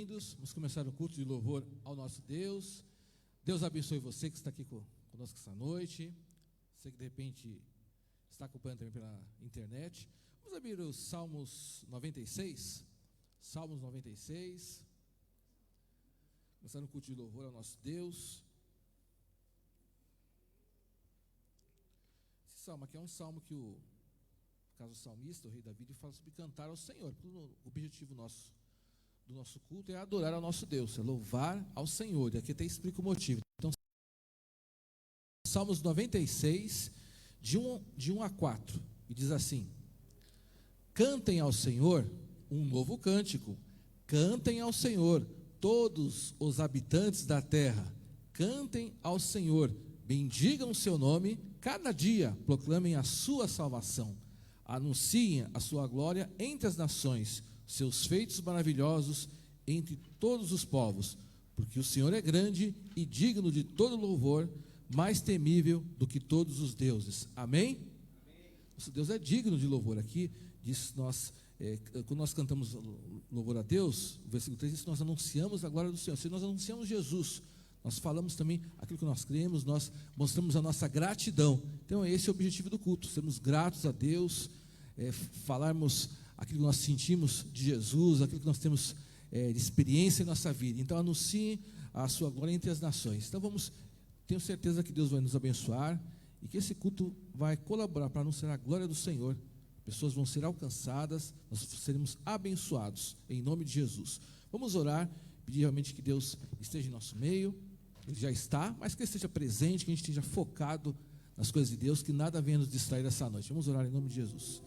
bem-vindos. Vamos começar o culto de louvor ao nosso Deus. Deus abençoe você que está aqui conosco essa noite. Você que de repente está acompanhando também pela internet. Vamos abrir os Salmos 96. Salmos 96. Começando o culto de louvor ao nosso Deus. Esse salmo aqui é um salmo que o salmista, o rei Davi, fala sobre cantar ao Senhor. O objetivo do nosso culto é adorar ao nosso Deus, é louvar ao Senhor. E aqui até explica o motivo. Então, Salmos 96, de 1 a 4, e diz assim: cantem ao Senhor um novo cântico, cantem ao Senhor todos os habitantes da terra, cantem ao Senhor, bendigam o seu nome, cada dia proclamem a sua salvação, anunciem a sua glória entre as nações, seus feitos maravilhosos entre todos os povos, porque o Senhor é grande e digno de todo louvor, mais temível do que todos os deuses. Amém? Nosso Deus é digno de louvor. Aqui diz quando nós cantamos louvor a Deus, o versículo 3 diz que nós anunciamos a glória do Senhor. Se nós anunciamos Jesus, nós falamos também aquilo que nós cremos, nós mostramos a nossa gratidão. Então esse é o objetivo do culto, sermos gratos a Deus, falarmos aquilo que nós sentimos de Jesus, aquilo que nós temos de experiência em nossa vida. Então anuncie a sua glória entre as nações. Então tenho certeza que Deus vai nos abençoar e que esse culto vai colaborar para anunciar a glória do Senhor. Pessoas vão ser alcançadas, nós seremos abençoados em nome de Jesus. Vamos orar, pedir realmente que Deus esteja em nosso meio. Ele já está, mas que Ele esteja presente, que a gente esteja focado nas coisas de Deus, que nada venha nos distrair essa noite. Vamos orar em nome de Jesus.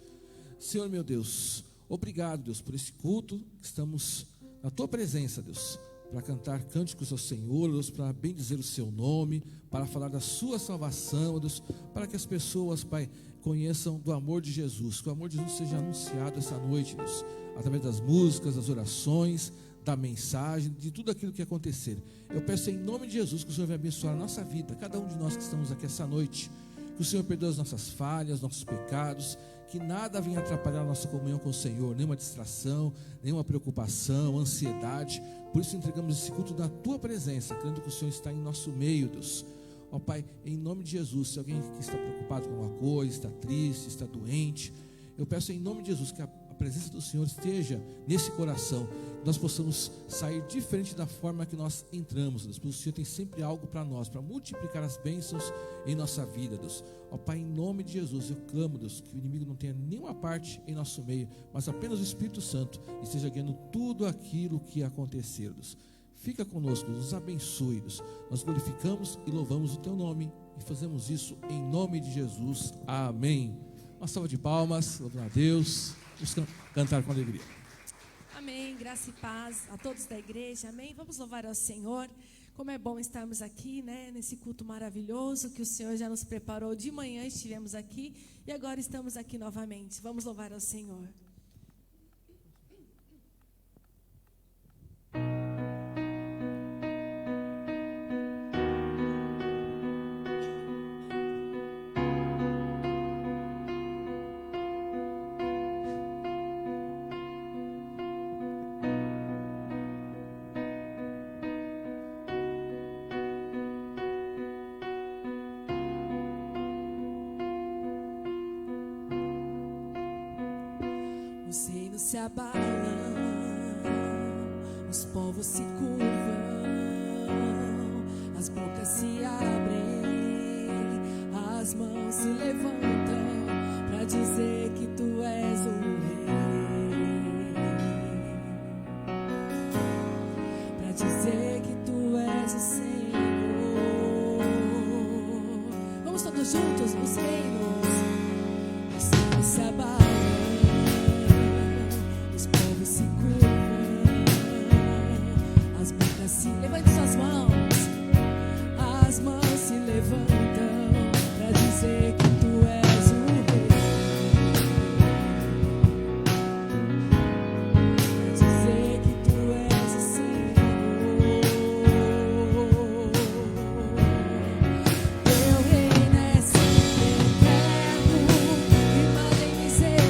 Senhor meu Deus, obrigado, Deus, por esse culto. Estamos na Tua presença, Deus, para cantar cânticos ao Senhor, Deus, para bendizer o Seu nome, para falar da Sua salvação, Deus, para que as pessoas, Pai, conheçam do amor de Jesus, que o amor de Jesus seja anunciado essa noite, Deus, através das músicas, das orações, da mensagem, de tudo aquilo que acontecer. Eu peço em nome de Jesus que o Senhor venha abençoar a nossa vida, cada um de nós que estamos aqui essa noite, que o Senhor perdoe as nossas falhas, nossos pecados, que nada venha atrapalhar a nossa comunhão com o Senhor, nenhuma distração, nenhuma preocupação, ansiedade. Por isso entregamos esse culto na Tua presença, crendo que o Senhor está em nosso meio, Deus. Ó Pai, em nome de Jesus, se alguém que está preocupado com alguma coisa, está triste, está doente, eu peço em nome de Jesus que a presença do Senhor esteja nesse coração, que nós possamos sair diferente da forma que nós entramos, Deus, porque o Senhor tem sempre algo para nós, para multiplicar as bênçãos em nossa vida, Deus. Ó Pai, em nome de Jesus, eu clamo, Deus, que o inimigo não tenha nenhuma parte em nosso meio, mas apenas o Espírito Santo esteja guiando tudo aquilo que acontecer, Deus. Fica conosco, nos abençoe, Deus. Nós glorificamos e louvamos o Teu nome e fazemos isso em nome de Jesus. Amém. Uma salva de palmas, louvando a Deus. Vamos cantar com alegria. Amém, graça e paz a todos da igreja, amém. Vamos louvar ao Senhor. Como é bom estarmos aqui, né, nesse culto maravilhoso que o Senhor já nos preparou. De manhã estivemos aqui e agora estamos aqui novamente. Vamos louvar ao Senhor. Se abalam, os povos se curvam, as bocas se abrem, as mãos se levantam para dizer que Tu és o Rei, para dizer que Tu és o Senhor. Vamos todos juntos, os reinos se abalam, se curvam, as bocas se levante suas mãos, as mãos se levantam para dizer que Tu és o Rei, para dizer que Tu és o Senhor. Teu reino é sempre eterno e manda em misericórdia.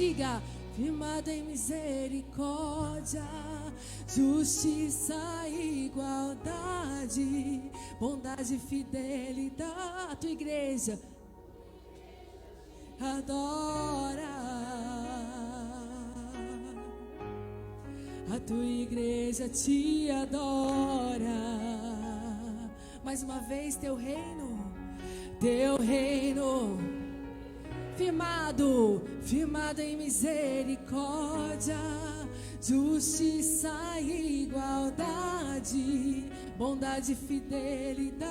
diga: firmado em misericórdia, justiça e igualdade, bondade e fidelidade. A tua igreja adora, a tua igreja te adora. Mais uma vez, teu reino, firmado em misericórdia, justiça e igualdade, bondade e fidelidade.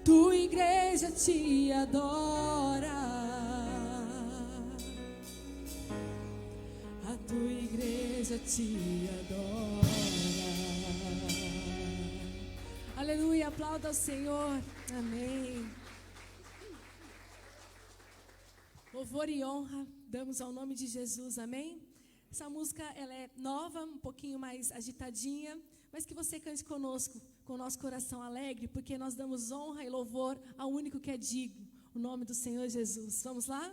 Tua igreja te adora, a tua igreja te adora. Aleluia, aplauda ao Senhor. Amém. Louvor e honra damos ao nome de Jesus, amém? Essa música, ela é nova, um pouquinho mais agitadinha, mas que você cante conosco, com o nosso coração alegre, porque nós damos honra e louvor ao único que é digno, o nome do Senhor Jesus. Vamos lá?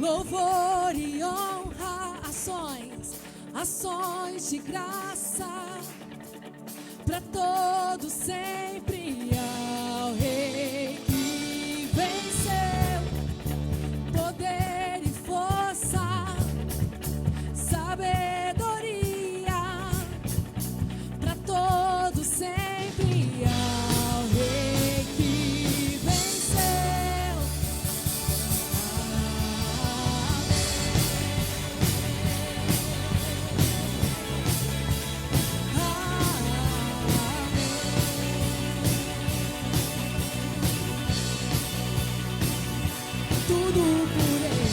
Louvor e honra, ações de graça, para todos sempre ao Rei que venceu, poder e força, sabedoria, para todos sempre ao Rei que venceu. Tudo por Ele,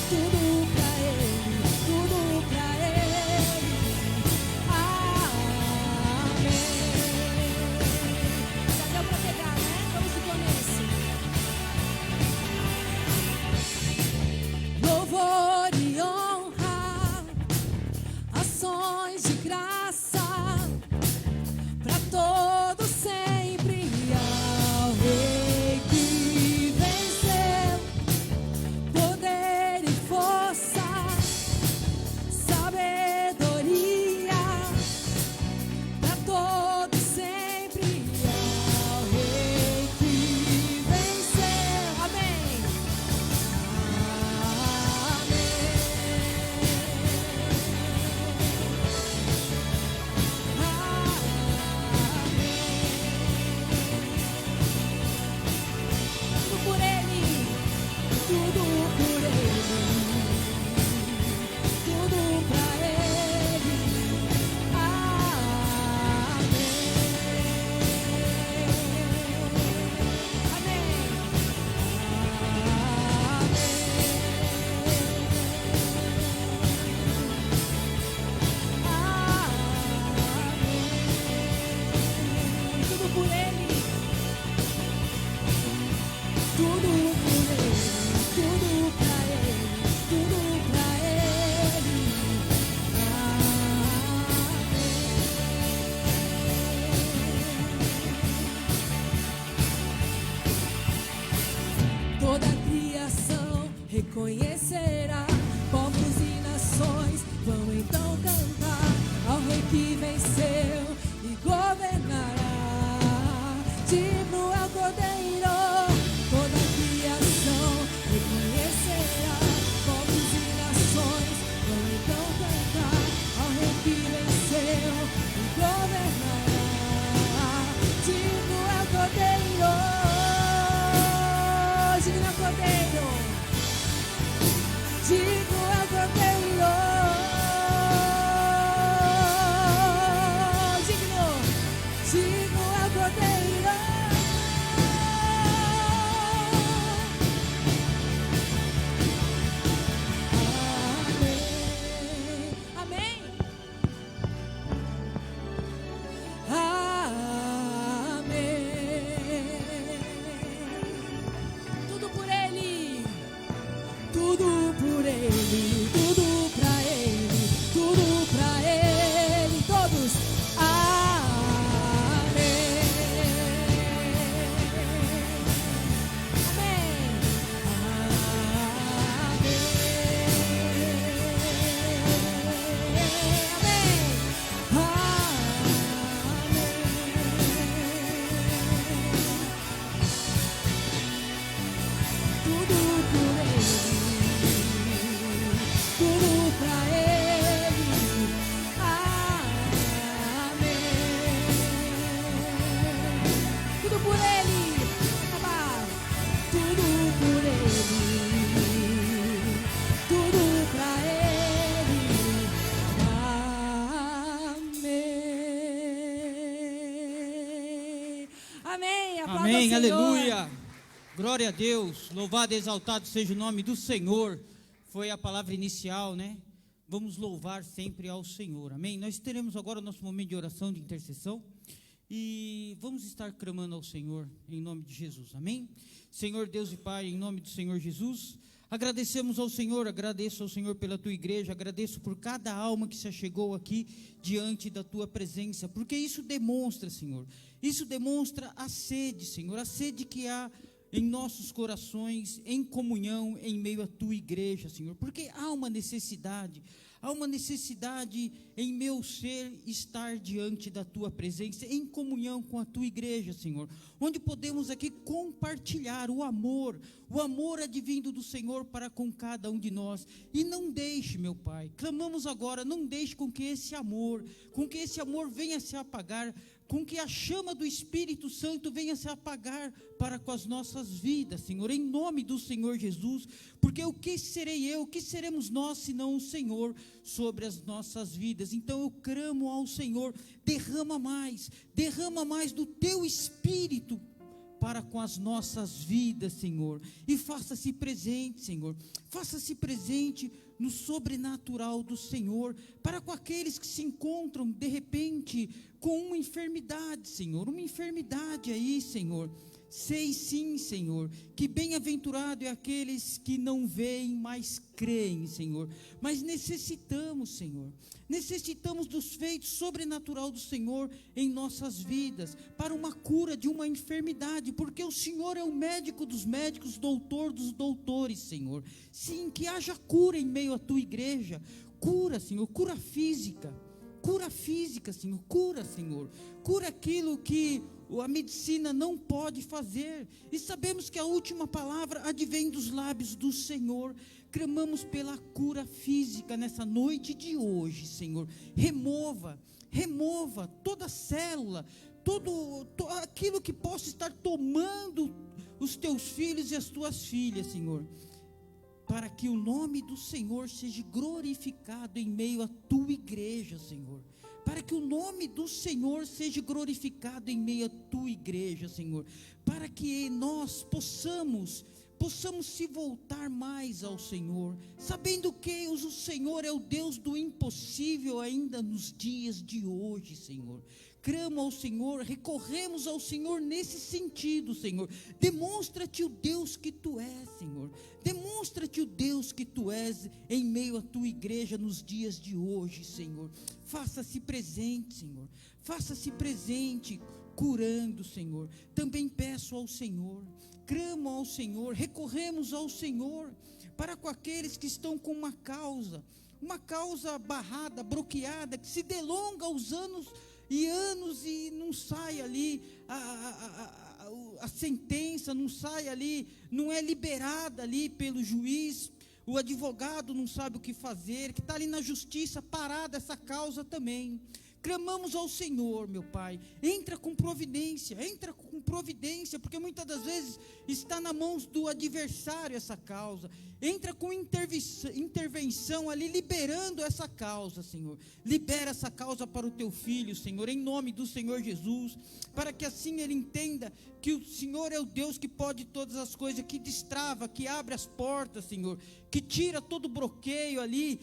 tudo pra Ele, tudo pra Ele. Amém. Já deu pra pegar, né? Vamos do começo. Louvor e honra, ações de graça, pra todos sempre ao Rei que venceu, poder e força, sabedoria, pra todos sempre ao Rei que venceu. Amém. Tudo por Ele, tudo por Ele, tudo pra Ele. Amém. Amém. Tudo por Ele, tudo por Ele, tudo pra Ele, tudo pra Ele. Amém. Toda a criação reconhecerá, povos e nações vão então cantar ao Rei que venceu e governará. Digno é o Cordeiro. Toda a criação reconhecerá, povos e nações vão então cantar ao Rei que venceu e governará. Digno é o Cordeiro, digno é o Cordeiro, digno é o Cordeiro. Ele, tudo pra Ele, tudo pra Ele, todos. Amém. Amém, aleluia, glória a Deus, louvado e exaltado seja o nome do Senhor. Foi a palavra inicial, né? Vamos louvar sempre ao Senhor, amém? Nós teremos agora o nosso momento de oração, de intercessão, e vamos estar clamando ao Senhor, em nome de Jesus, amém? Senhor Deus e Pai, em nome do Senhor Jesus, agradecemos ao Senhor, agradeço ao Senhor pela Tua igreja, agradeço por cada alma que se achegou aqui diante da Tua presença, porque isso demonstra, Senhor, isso demonstra a sede, Senhor, a sede que há em nossos corações, em comunhão, em meio à Tua igreja, Senhor, porque há uma necessidade em meu ser estar diante da Tua presença, em comunhão com a Tua igreja, Senhor, onde podemos aqui compartilhar o amor advindo do Senhor para com cada um de nós, e não deixe, meu Pai, clamamos agora, não deixe com que esse amor venha se apagar, com que a chama do Espírito Santo venha se apagar para com as nossas vidas, Senhor, em nome do Senhor Jesus, porque o que serei eu, o que seremos nós, senão o Senhor, sobre as nossas vidas? Então eu clamo ao Senhor, derrama mais do Teu Espírito, para com as nossas vidas, Senhor, e faça-se presente, Senhor, faça-se presente no sobrenatural do Senhor, para com aqueles que se encontram, de repente, com uma enfermidade, Senhor, uma enfermidade aí, Senhor. Sei sim, Senhor, que bem-aventurado é aqueles que não veem, mas creem, Senhor, mas necessitamos, Senhor, necessitamos dos feitos sobrenatural do Senhor em nossas vidas, para uma cura de uma enfermidade, porque o Senhor é o médico dos médicos, doutor dos doutores, Senhor. Sim, que haja cura em meio à Tua igreja, cura, Senhor, cura física, Senhor, cura aquilo que a medicina não pode fazer, e sabemos que a última palavra advém dos lábios do Senhor. Clamamos pela cura física nessa noite de hoje, Senhor. Remova toda célula, todo aquilo que possa estar tomando os Teus filhos e as Tuas filhas, Senhor, para que o nome do Senhor seja glorificado em meio à Tua igreja, Senhor, para que o nome do Senhor seja glorificado em meio à Tua igreja, Senhor, para que nós possamos se voltar mais ao Senhor, sabendo que o Senhor é o Deus do impossível ainda nos dias de hoje, Senhor. Clamo ao Senhor, recorremos ao Senhor nesse sentido, Senhor. Demonstra-te o Deus que Tu és, Senhor. Demonstra-te o Deus que Tu és em meio à Tua igreja nos dias de hoje, Senhor. Faça-se presente, Senhor. Faça-se presente, curando, Senhor. Também peço ao Senhor, clamo ao Senhor, recorremos ao Senhor, para com aqueles que estão com uma causa barrada, bloqueada, que se delonga aos anos e não sai ali a sentença, não sai ali, não é liberada ali pelo juiz, o advogado não sabe o que fazer, que está ali na justiça parada essa causa também. Clamamos ao Senhor, meu Pai, entra com providência, porque muitas das vezes está na mão do adversário essa causa. Entra com intervenção ali, liberando essa causa, Senhor. Libera essa causa para o Teu filho, Senhor, em nome do Senhor Jesus, para que assim ele entenda que o Senhor é o Deus que pode todas as coisas, que destrava, que abre as portas, Senhor, que tira todo o bloqueio ali,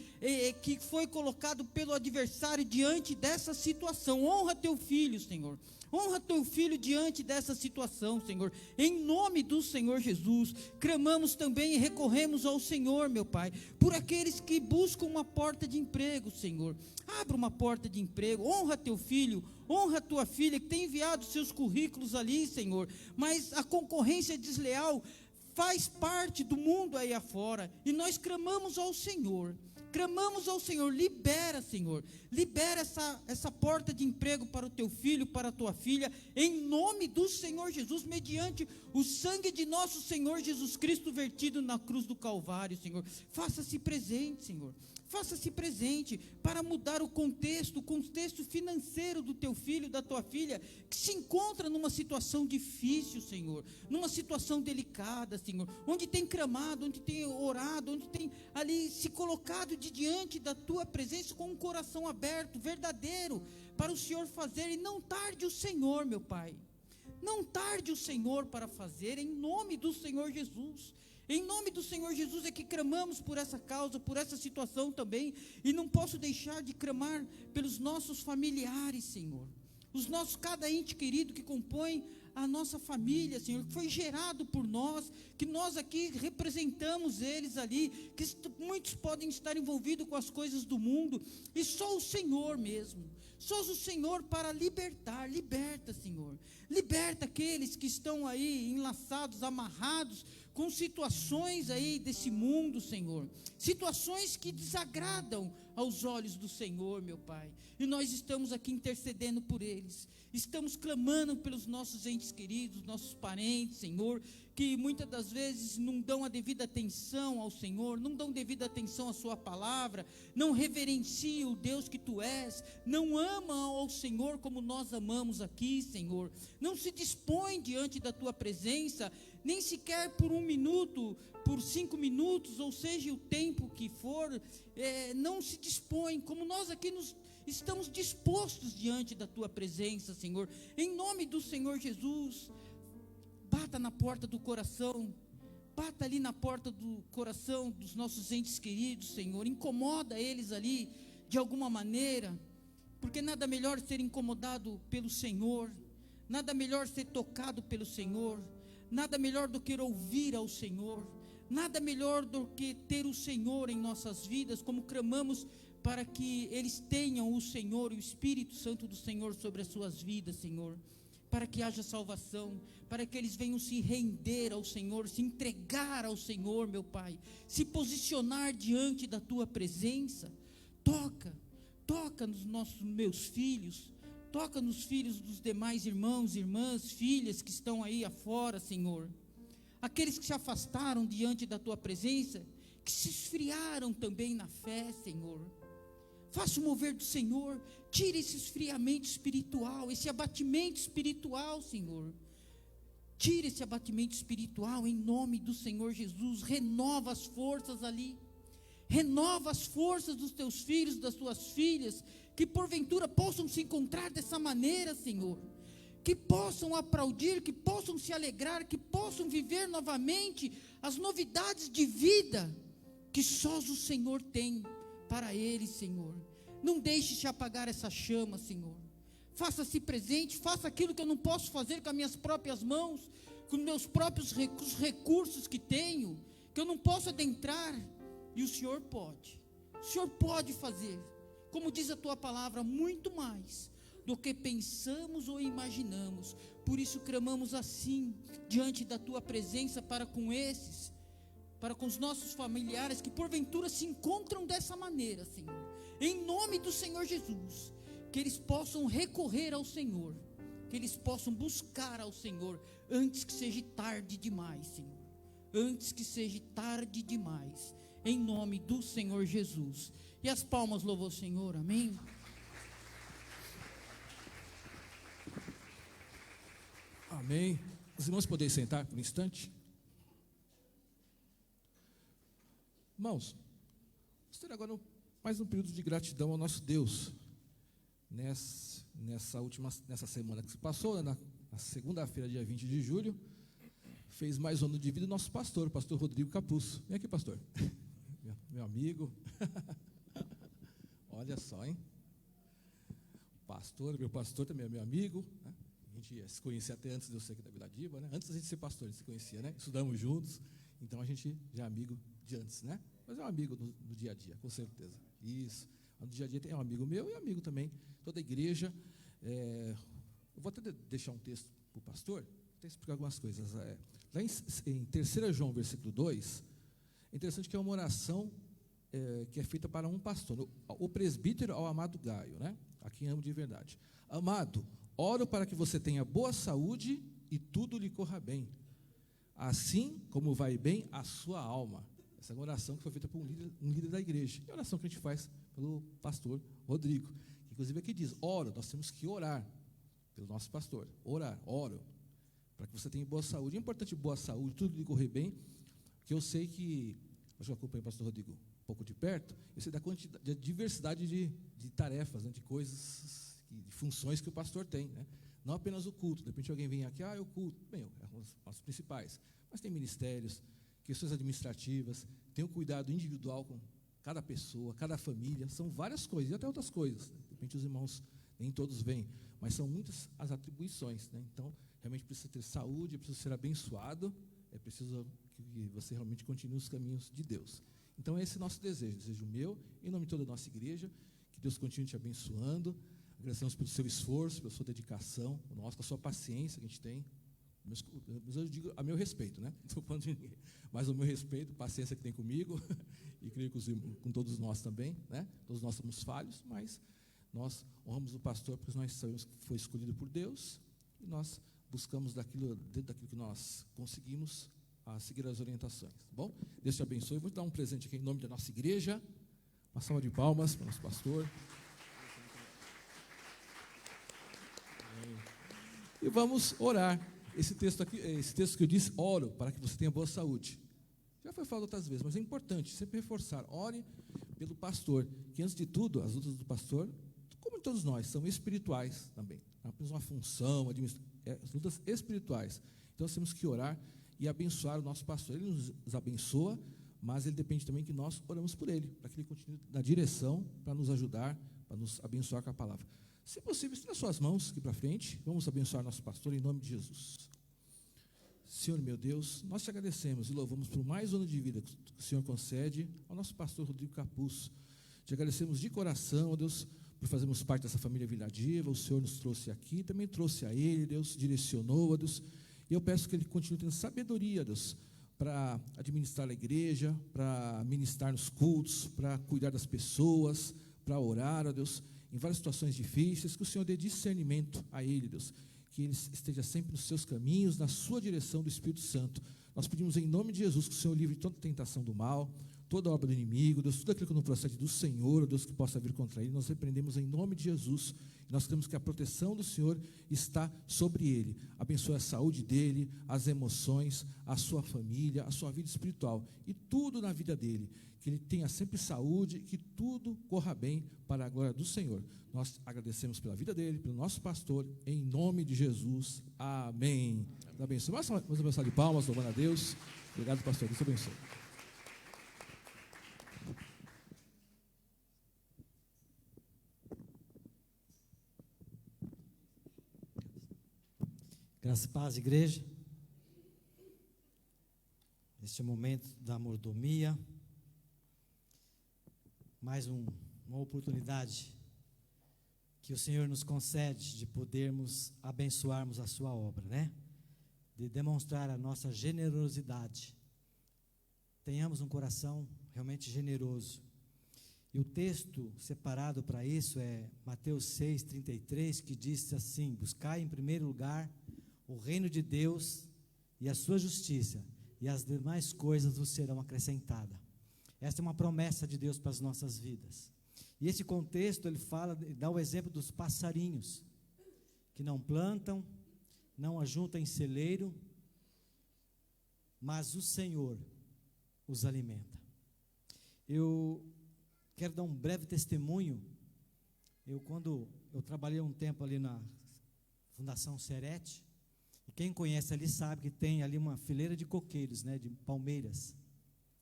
que foi colocado pelo adversário diante dessa situação. Honra Teu filho, Senhor. Honra teu filho diante dessa situação, Senhor. Em nome do Senhor Jesus, clamamos também e recorremos ao Senhor, meu Pai, por aqueles que buscam uma porta de emprego, Senhor. Abra uma porta de emprego. Honra teu filho, honra tua filha que tem enviado seus currículos ali, Senhor. Mas a concorrência desleal faz parte do mundo aí afora, e nós clamamos ao Senhor, libera, Senhor, libera essa porta de emprego para o teu filho, para a tua filha, em nome do Senhor Jesus, mediante o sangue de nosso Senhor Jesus Cristo vertido na cruz do Calvário, Senhor. Faça-se presente, Senhor, faça-se presente para mudar o contexto financeiro do teu filho, da tua filha, que se encontra numa situação difícil, Senhor, numa situação delicada, Senhor, onde tem clamado, onde tem orado, onde tem ali se colocado diante da tua presença com um coração aberto, verdadeiro, para o Senhor fazer. E não tarde o Senhor, meu Pai, não tarde o Senhor para fazer, em nome do Senhor Jesus. Em nome do Senhor Jesus é que clamamos por essa causa, por essa situação também, e não posso deixar de clamar pelos nossos familiares, Senhor, cada ente querido que compõe a nossa família, Senhor, que foi gerado por nós, que nós aqui representamos eles ali, que muitos podem estar envolvidos com as coisas do mundo, e só o Senhor mesmo, só o Senhor para libertar. Liberta, Senhor, liberta aqueles que estão aí enlaçados, amarrados com situações aí desse mundo, Senhor, situações que desagradam aos olhos do Senhor, meu Pai, e nós estamos aqui intercedendo por eles, estamos clamando pelos nossos entes queridos, nossos parentes, Senhor, que muitas das vezes não dão a devida atenção ao Senhor, não dão devida atenção à sua palavra, não reverenciam o Deus que Tu és, não amam ao Senhor como nós amamos aqui, Senhor, não se dispõem diante da Tua presença, nem sequer por 1 minuto, por 5 minutos, ou seja, o tempo que for, não se dispõem, como nós aqui estamos dispostos diante da Tua presença, Senhor, em nome do Senhor Jesus. Bata na porta do coração, bata ali na porta do coração dos nossos entes queridos, Senhor, incomoda eles ali de alguma maneira, porque nada melhor ser incomodado pelo Senhor, nada melhor ser tocado pelo Senhor, nada melhor do que ouvir ao Senhor, nada melhor do que ter o Senhor em nossas vidas, como clamamos para que eles tenham o Senhor, o Espírito Santo do Senhor sobre as suas vidas, Senhor, para que haja salvação, para que eles venham se render ao Senhor, se entregar ao Senhor, meu Pai, se posicionar diante da Tua presença. Toca nos meus filhos, toca nos filhos dos demais irmãos, irmãs, filhas que estão aí afora, Senhor, aqueles que se afastaram diante da Tua presença, que se esfriaram também na fé, Senhor. Faça o mover do Senhor, tire esse esfriamento espiritual, esse abatimento espiritual, Senhor. Tire esse abatimento espiritual em nome do Senhor Jesus. Renova as forças ali, renova as forças dos teus filhos, das tuas filhas, que porventura possam se encontrar dessa maneira, Senhor, que possam aplaudir, que possam se alegrar, que possam viver novamente as novidades de vida que só o Senhor tem para eles, Senhor. Não deixe se apagar essa chama, Senhor. Faça-se presente, faça aquilo que eu não posso fazer com as minhas próprias mãos, com meus próprios recursos que tenho, que eu não posso adentrar, e o Senhor pode fazer, como diz a Tua palavra, muito mais do que pensamos ou imaginamos. Por isso clamamos assim, diante da Tua presença, para com os nossos familiares que porventura se encontram dessa maneira, Senhor, em nome do Senhor Jesus, que eles possam recorrer ao Senhor, que eles possam buscar ao Senhor, antes que seja tarde demais, Senhor, antes que seja tarde demais, em nome do Senhor Jesus. E as palmas louvam o Senhor, amém? Amém. Os irmãos podem sentar por um instante? Irmãos, vamos ter agora mais um período de gratidão ao nosso Deus. Nessa semana que se passou, na segunda-feira, dia 20 de julho, fez mais um ano de vida o nosso pastor, o pastor Rodrigo Capuzzo. Vem aqui, pastor. Meu amigo. Olha só, hein? Meu pastor também é meu amigo, né? A gente se conhecia até antes de eu ser aqui da Vila Diva, né? Antes da gente ser pastor, a gente se conhecia, né? Estudamos juntos, então a gente já é amigo de antes, né? Mas é um amigo no dia a dia, com certeza. Isso. No dia a dia tem um amigo meu e amigo também, toda a igreja. Eu vou até deixar um texto para o pastor, até explicar algumas coisas. Lá em 3 João, versículo 2, é interessante que é uma oração que é feita para um pastor, o presbítero ao amado Gaio, né? A quem amo de verdade. Amado, oro para que você tenha boa saúde e tudo lhe corra bem, assim como vai bem a sua alma. Essa é uma oração que foi feita por um líder da igreja. É a oração que a gente faz pelo pastor Rodrigo. Inclusive aqui diz, oro, nós temos que orar pelo nosso pastor. Oro, para que você tenha boa saúde. É importante boa saúde, tudo lhe correr bem, porque eu sei que, eu acompanho o pastor Rodrigo um pouco de perto, eu sei da quantidade, da diversidade de tarefas, né, de coisas, de funções que o pastor tem, né? Não apenas o culto, de repente alguém vem aqui, é o culto, bem, é os principais, mas tem ministérios, questões administrativas, tem o cuidado individual com cada pessoa, cada família, são várias coisas, e até outras coisas, né? De repente os irmãos, nem todos vêm, mas são muitas as atribuições, né? Então, realmente precisa ter saúde, é preciso ser abençoado, é preciso que você realmente continue os caminhos de Deus. Então, esse é o nosso desejo meu, em nome de toda a nossa igreja, que Deus continue te abençoando. Agradecemos pelo seu esforço, pela sua dedicação, com a sua paciência que a gente tem. Mas eu digo a meu respeito, né? Não estou falando de ninguém, mas o meu respeito, paciência que tem comigo, e creio que com todos nós também, né? Todos nós somos falhos, mas nós honramos o pastor porque nós sabemos que foi escolhido por Deus, e nós buscamos dentro daquilo que nós conseguimos, a seguir as orientações, tá bom? Deus te abençoe. Vou te dar um presente aqui em nome da nossa igreja. Uma salva de palmas para o nosso pastor. E vamos orar. Esse texto que eu disse, oro para que você tenha boa saúde. Já foi falado outras vezes, mas é importante sempre reforçar. Ore pelo pastor, que antes de tudo, as lutas do pastor, como todos nós, são espirituais também. Não é apenas uma função, as lutas espirituais. Então, nós temos que orar e abençoar o nosso pastor. Ele nos abençoa, mas ele depende também que nós oramos por ele, para que ele continue na direção, para nos ajudar, para nos abençoar com a palavra. Se possível, estenda suas mãos aqui para frente, vamos abençoar nosso pastor em nome de Jesus. Senhor meu Deus, nós te agradecemos e louvamos por mais um ano de vida que o Senhor concede ao nosso pastor Rodrigo Capuz. Te agradecemos de coração, ó Deus, por fazermos parte dessa família Vila Diva. O Senhor nos trouxe aqui, também trouxe a ele, Deus, direcionou, ó Deus. E eu peço que ele continue tendo sabedoria, Deus, para administrar a igreja, para ministrar nos cultos, para cuidar das pessoas, para orar, ó Deus, em várias situações difíceis, que o Senhor dê discernimento a ele, Deus, que ele esteja sempre nos seus caminhos, na sua direção do Espírito Santo. Nós pedimos em nome de Jesus que o Senhor livre toda tentação do mal, toda obra do inimigo, Deus, tudo aquilo que não procede do Senhor, Deus, que possa vir contra ele, nós repreendemos em nome de Jesus. Nós cremos que a proteção do Senhor está sobre ele. Abençoe a saúde dele, as emoções, a sua família, a sua vida espiritual e tudo na vida dele. Que ele tenha sempre saúde, que tudo corra bem para a glória do Senhor. Nós agradecemos pela vida dele, pelo nosso pastor, em nome de Jesus. Amém. Deus abençoe. Vamos abençoar de palmas, louvando a Deus. Obrigado, pastor. Deus abençoe. Graça e paz, igreja. Este é o momento da mordomia. Mais uma oportunidade que o Senhor nos concede de podermos abençoarmos a sua obra, né? De demonstrar a nossa generosidade. Tenhamos um coração realmente generoso. E o texto separado para isso é Mateus 6:33, que diz assim: buscai em primeiro lugar o reino de Deus e a sua justiça, e as demais coisas vos serão acrescentadas. Esta é uma promessa de Deus para as nossas vidas. E esse contexto, ele dá o exemplo dos passarinhos, que não plantam, não ajuntam em celeiro, mas o Senhor os alimenta. Eu quero dar um breve testemunho. Quando eu trabalhei um tempo ali na Fundação Serete, e quem conhece ali sabe que tem ali uma fileira de coqueiros, né, de palmeiras,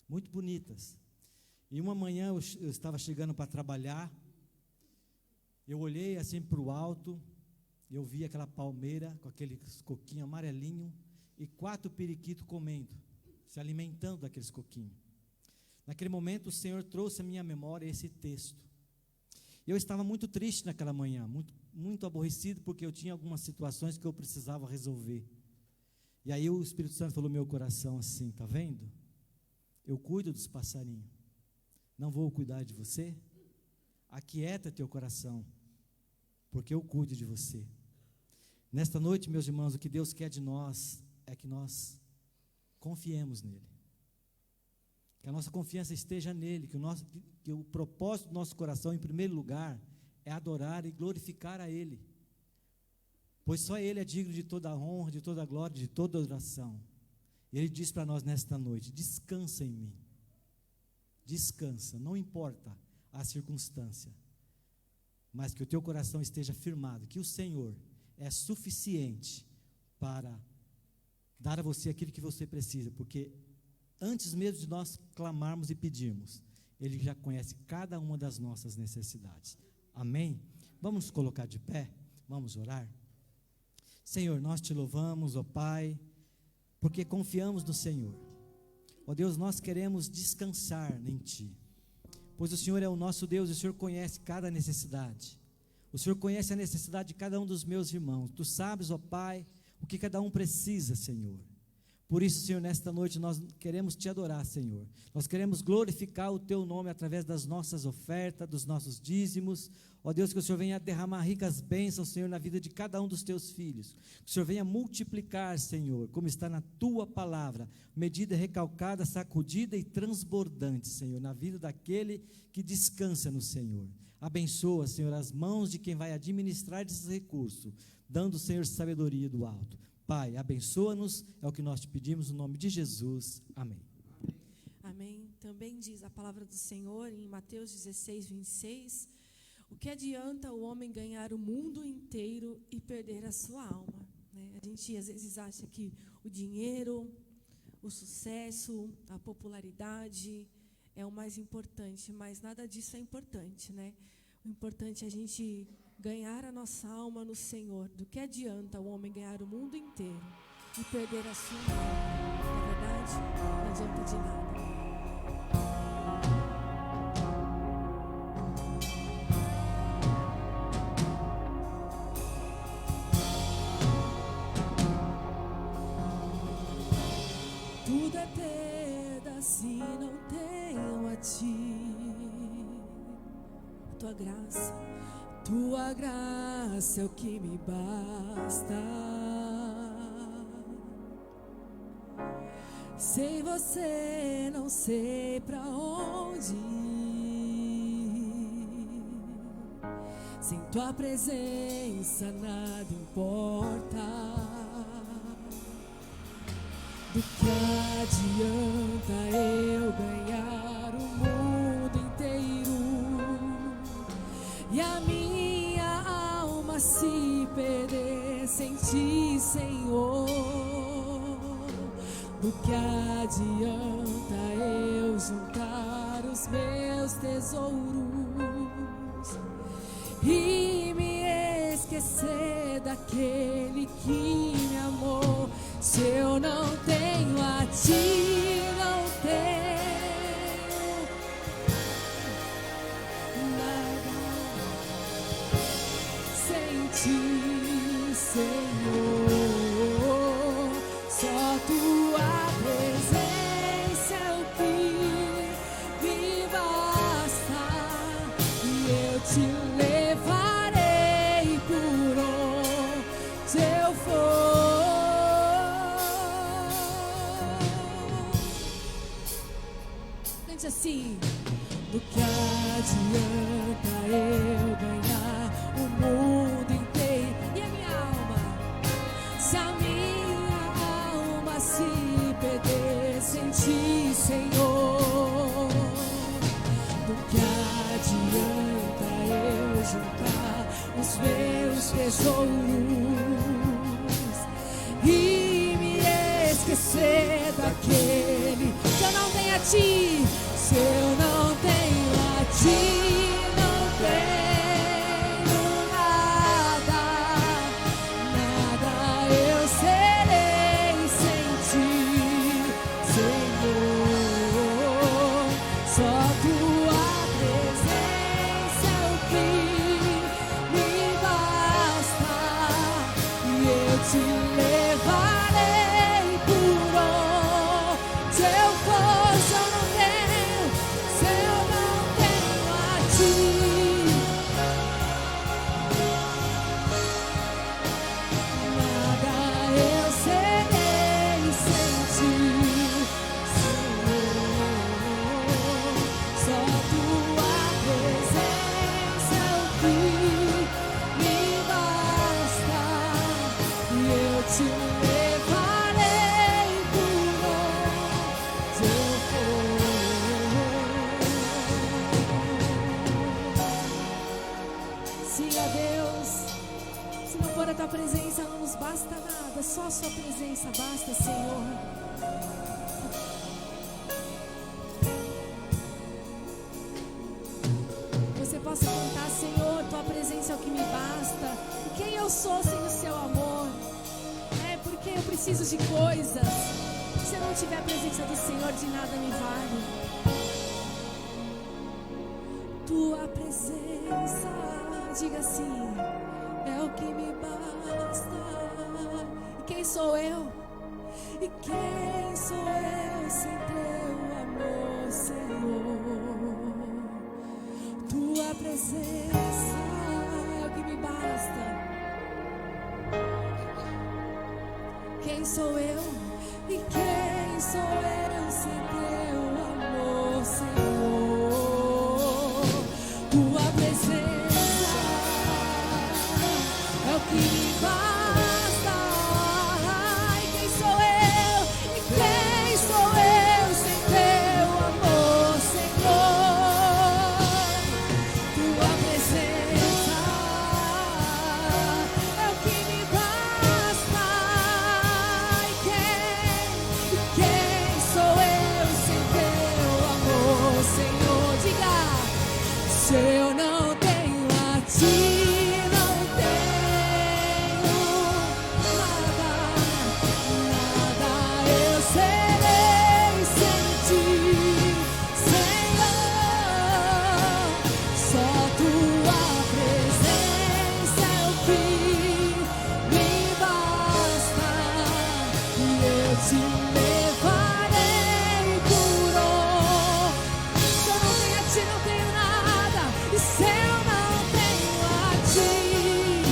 muito bonitas. E uma manhã eu estava chegando para trabalhar, eu olhei assim para o alto, Eu vi aquela palmeira com aqueles coquinhos amarelinhos e 4 periquitos comendo, se alimentando daqueles coquinhos. Naquele momento o Senhor trouxe à minha memória esse texto. Eu estava muito triste naquela manhã, muito aborrecido, porque eu tinha algumas situações que eu precisava resolver. E aí o Espírito Santo falou no meu coração assim: está vendo? Eu cuido dos passarinhos, não vou cuidar de você? Aquieta teu coração, porque eu cuido de você. Nesta noite, meus irmãos, o que Deus quer de nós é que nós confiemos nele, que a nossa confiança esteja nele, que o propósito do nosso coração, em primeiro lugar, é adorar e glorificar a ele, pois só ele é digno de toda a honra, de toda a glória, de toda a adoração. E ele diz para nós nesta noite: descansa em mim, descansa, não importa a circunstância, mas que o teu coração esteja firmado, que o Senhor é suficiente para dar a você aquilo que você precisa, porque antes mesmo de nós clamarmos e pedirmos, Ele já conhece cada uma das nossas necessidades. Amém? Vamos nos colocar de pé, vamos orar. Senhor, nós te louvamos, ó Pai, porque confiamos no Senhor. Ó Deus, nós queremos descansar em Ti, pois o Senhor é o nosso Deus e o Senhor conhece cada necessidade. O Senhor conhece a necessidade de cada um dos meus irmãos. Tu sabes, ó Pai, o que cada um precisa, Senhor. Por isso, Senhor, nesta noite nós queremos te adorar, Senhor. Nós queremos glorificar o teu nome através das nossas ofertas, dos nossos dízimos. Ó Deus, que o Senhor venha derramar ricas bênçãos, Senhor, na vida de cada um dos teus filhos. Que o Senhor venha multiplicar, Senhor, como está na tua palavra, medida recalcada, sacudida e transbordante, Senhor, na vida daquele que descansa no Senhor. Abençoa, Senhor, as mãos de quem vai administrar esses recursos, dando, Senhor, sabedoria do alto. Pai, abençoa-nos, é o que nós te pedimos no nome de Jesus. Amém. Amém. Também diz a palavra do Senhor em Mateus 16, 26, o que adianta o homem ganhar o mundo inteiro e perder a sua alma? Né? A gente às vezes acha que o dinheiro, o sucesso, a popularidade é o mais importante, mas nada disso é importante, né? O importante é a gente ganhar a nossa alma no Senhor. Do que adianta o homem ganhar o mundo inteiro e perder a sua alma? Na verdade, não adianta de nada. Tudo é perda se não tenho a Ti. Tua graça é o que me basta. Sem você não sei pra onde ir. Sem tua presença nada importa. Do que adianta eu ganhar o mundo inteiro e a minha alma se perder sem Ti, Senhor? Do que adianta eu juntar os meus tesouros e me esquecer daquele que me amou? Se eu não tenho a Ti, não tenho nada. Sem Ti, Senhor, só Tua presença é o que me basta, e eu Te levarei por onde eu for. Assim, do que adianta eu ganhar o mundo inteiro e a minha alma, se a minha alma se perder sem Ti, Senhor? Do que adianta eu juntar os meus tesouros e me esquecer daquele que eu não tenho a Ti? Se eu não tenho a Ti, não tenho nada. preciso de coisas. Se eu não tiver a presença do Senhor, de nada me vale. Tua presença, diga assim, é o que me basta. E quem sou eu? E quem sou eu sem teu amor, Senhor? Tua presença é o que me basta. Quem sou eu? E quem sou eu sem teu amor, Senhor? Tua presença é o que me basta. E quem sou eu? E quem sou eu sem teu amor, Senhor? Tua presença é o que me basta. E quem sou eu sem teu amor, Senhor? Diga, se eu não tenho a ti, não tenho nada, nada eu serei sem ti, Senhor. Só tua presença é o que me basta, e eu te levarei por onde. Se eu não tenho a ti, não tenho nada. E se eu não tenho a ti,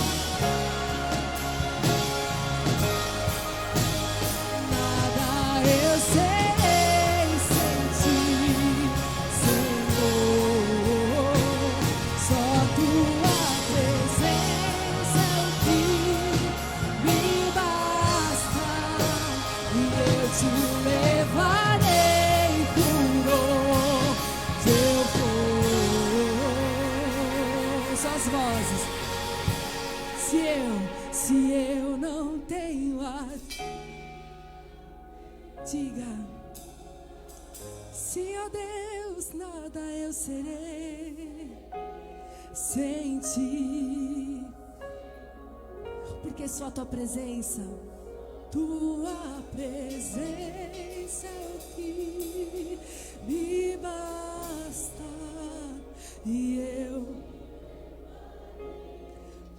nada eu serei sem ti, Senhor. Só tua presença é o que me basta, e eu te levarei por onde eu for. Só as vozes. Se eu não tenho a diga, se ó Deus, nada eu serei sem ti, porque só a tua presença é o que me basta, e eu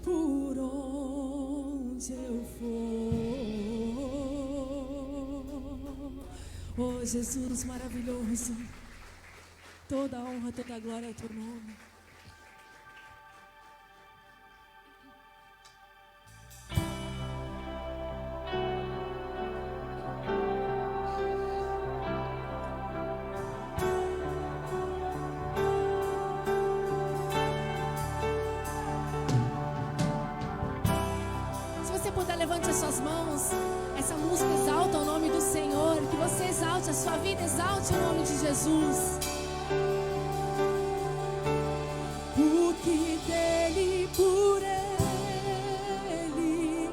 por onde eu for. Oh Jesus maravilhoso, toda a honra, toda a glória ao teu nome. Se você puder, levante as suas mãos. Essa música exalta o nome do Senhor. Que você exalte a sua vida, exalte o nome de Jesus. Porque dele, por ele,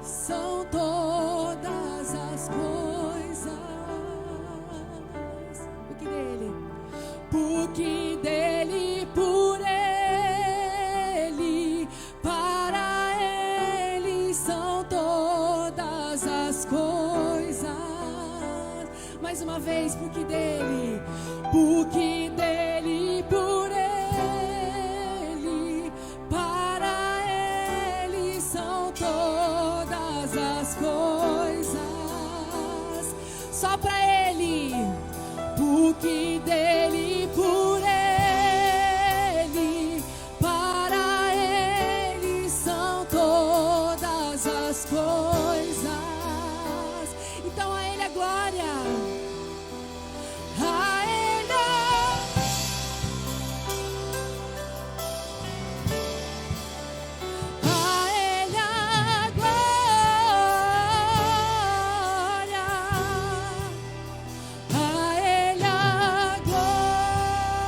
são todas as coisas. Porque dele, por ele, para ele são todas as coisas. Mais uma vez, porque dele, por ele, para ele são todas as coisas. Só para ele, porque dele, por ele, para ele são todas as coisas. Então a ele a glória. A ele a glória. A ele a glória.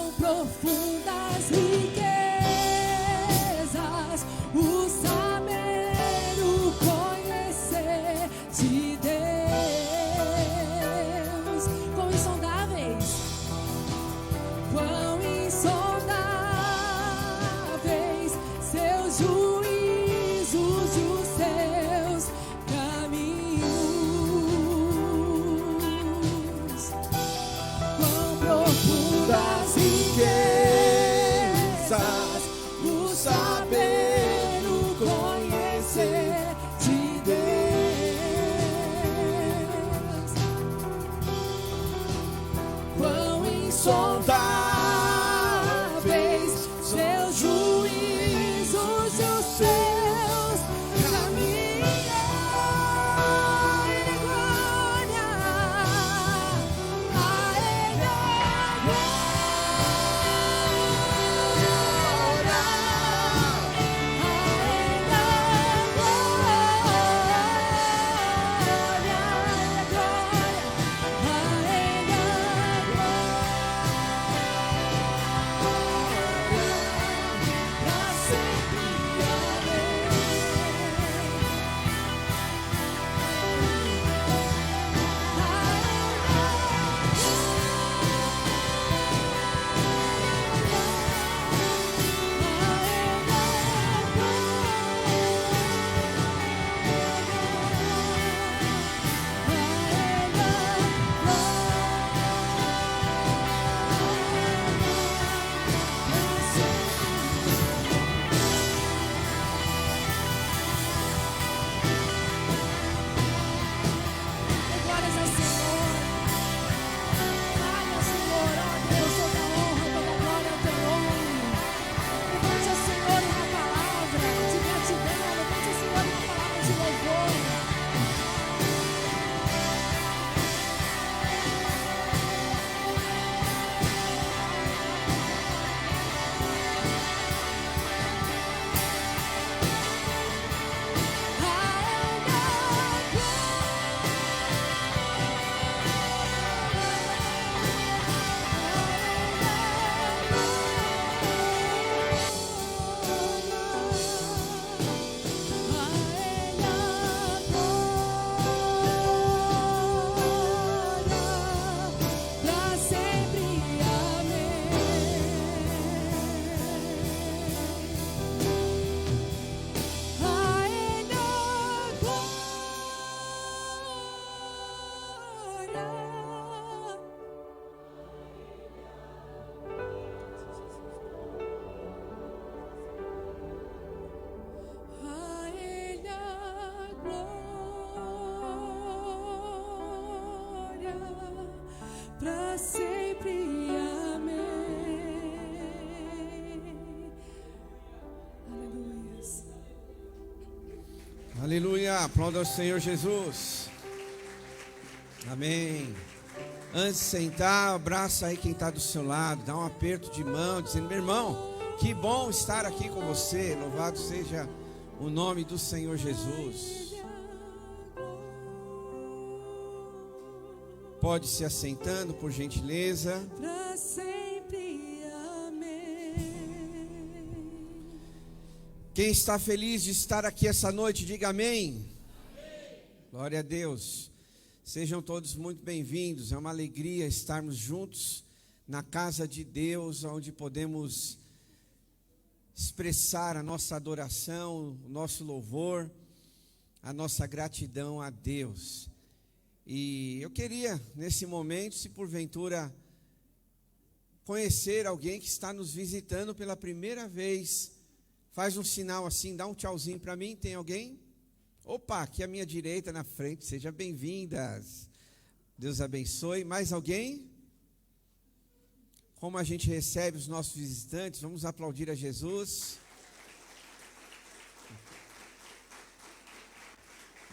quão profundas riquezas o saber, o conhecer de Deus. Quão insondáveis, quão insondáveis seus juízos e os seus caminhos. Quão profundas riquezas o saber, o conhecer de Deus. Quão insondáveis seus juízos e os seus caminhos. Glória a Ele, glórias ao Senhor. Fale ao Senhor, ó Deus, toda honra, toda glória ao teu nome. Levante ao Senhor uma palavra de gratidão, levante ao Senhor uma palavra de louvor. Pra sempre, amém. A Ele a glória. A Ele a glória, pra sempre, amém. Aleluias. Aleluia, aplauda ao Senhor Jesus. Amém. Antes de sentar, abraça aí quem está do seu lado, dá um aperto de mão, dizendo: meu irmão, que bom estar aqui com você. Louvado seja o nome do Senhor Jesus. Pode se assentando, por gentileza. Pra sempre, amém. Quem está feliz de estar aqui essa noite, diga amém. Glória a Deus. Sejam todos muito bem-vindos. É uma alegria estarmos juntos na casa de Deus, onde podemos expressar a nossa adoração, o nosso louvor, a nossa gratidão a Deus. E eu queria, nesse momento, se porventura conhecer alguém que está nos visitando pela primeira vez, faz um sinal assim, dá um tchauzinho para mim. Tem alguém? Opa, aqui à minha direita, na frente, sejam bem-vindas. Deus abençoe. Mais alguém? Como a gente recebe os nossos visitantes, vamos aplaudir a Jesus.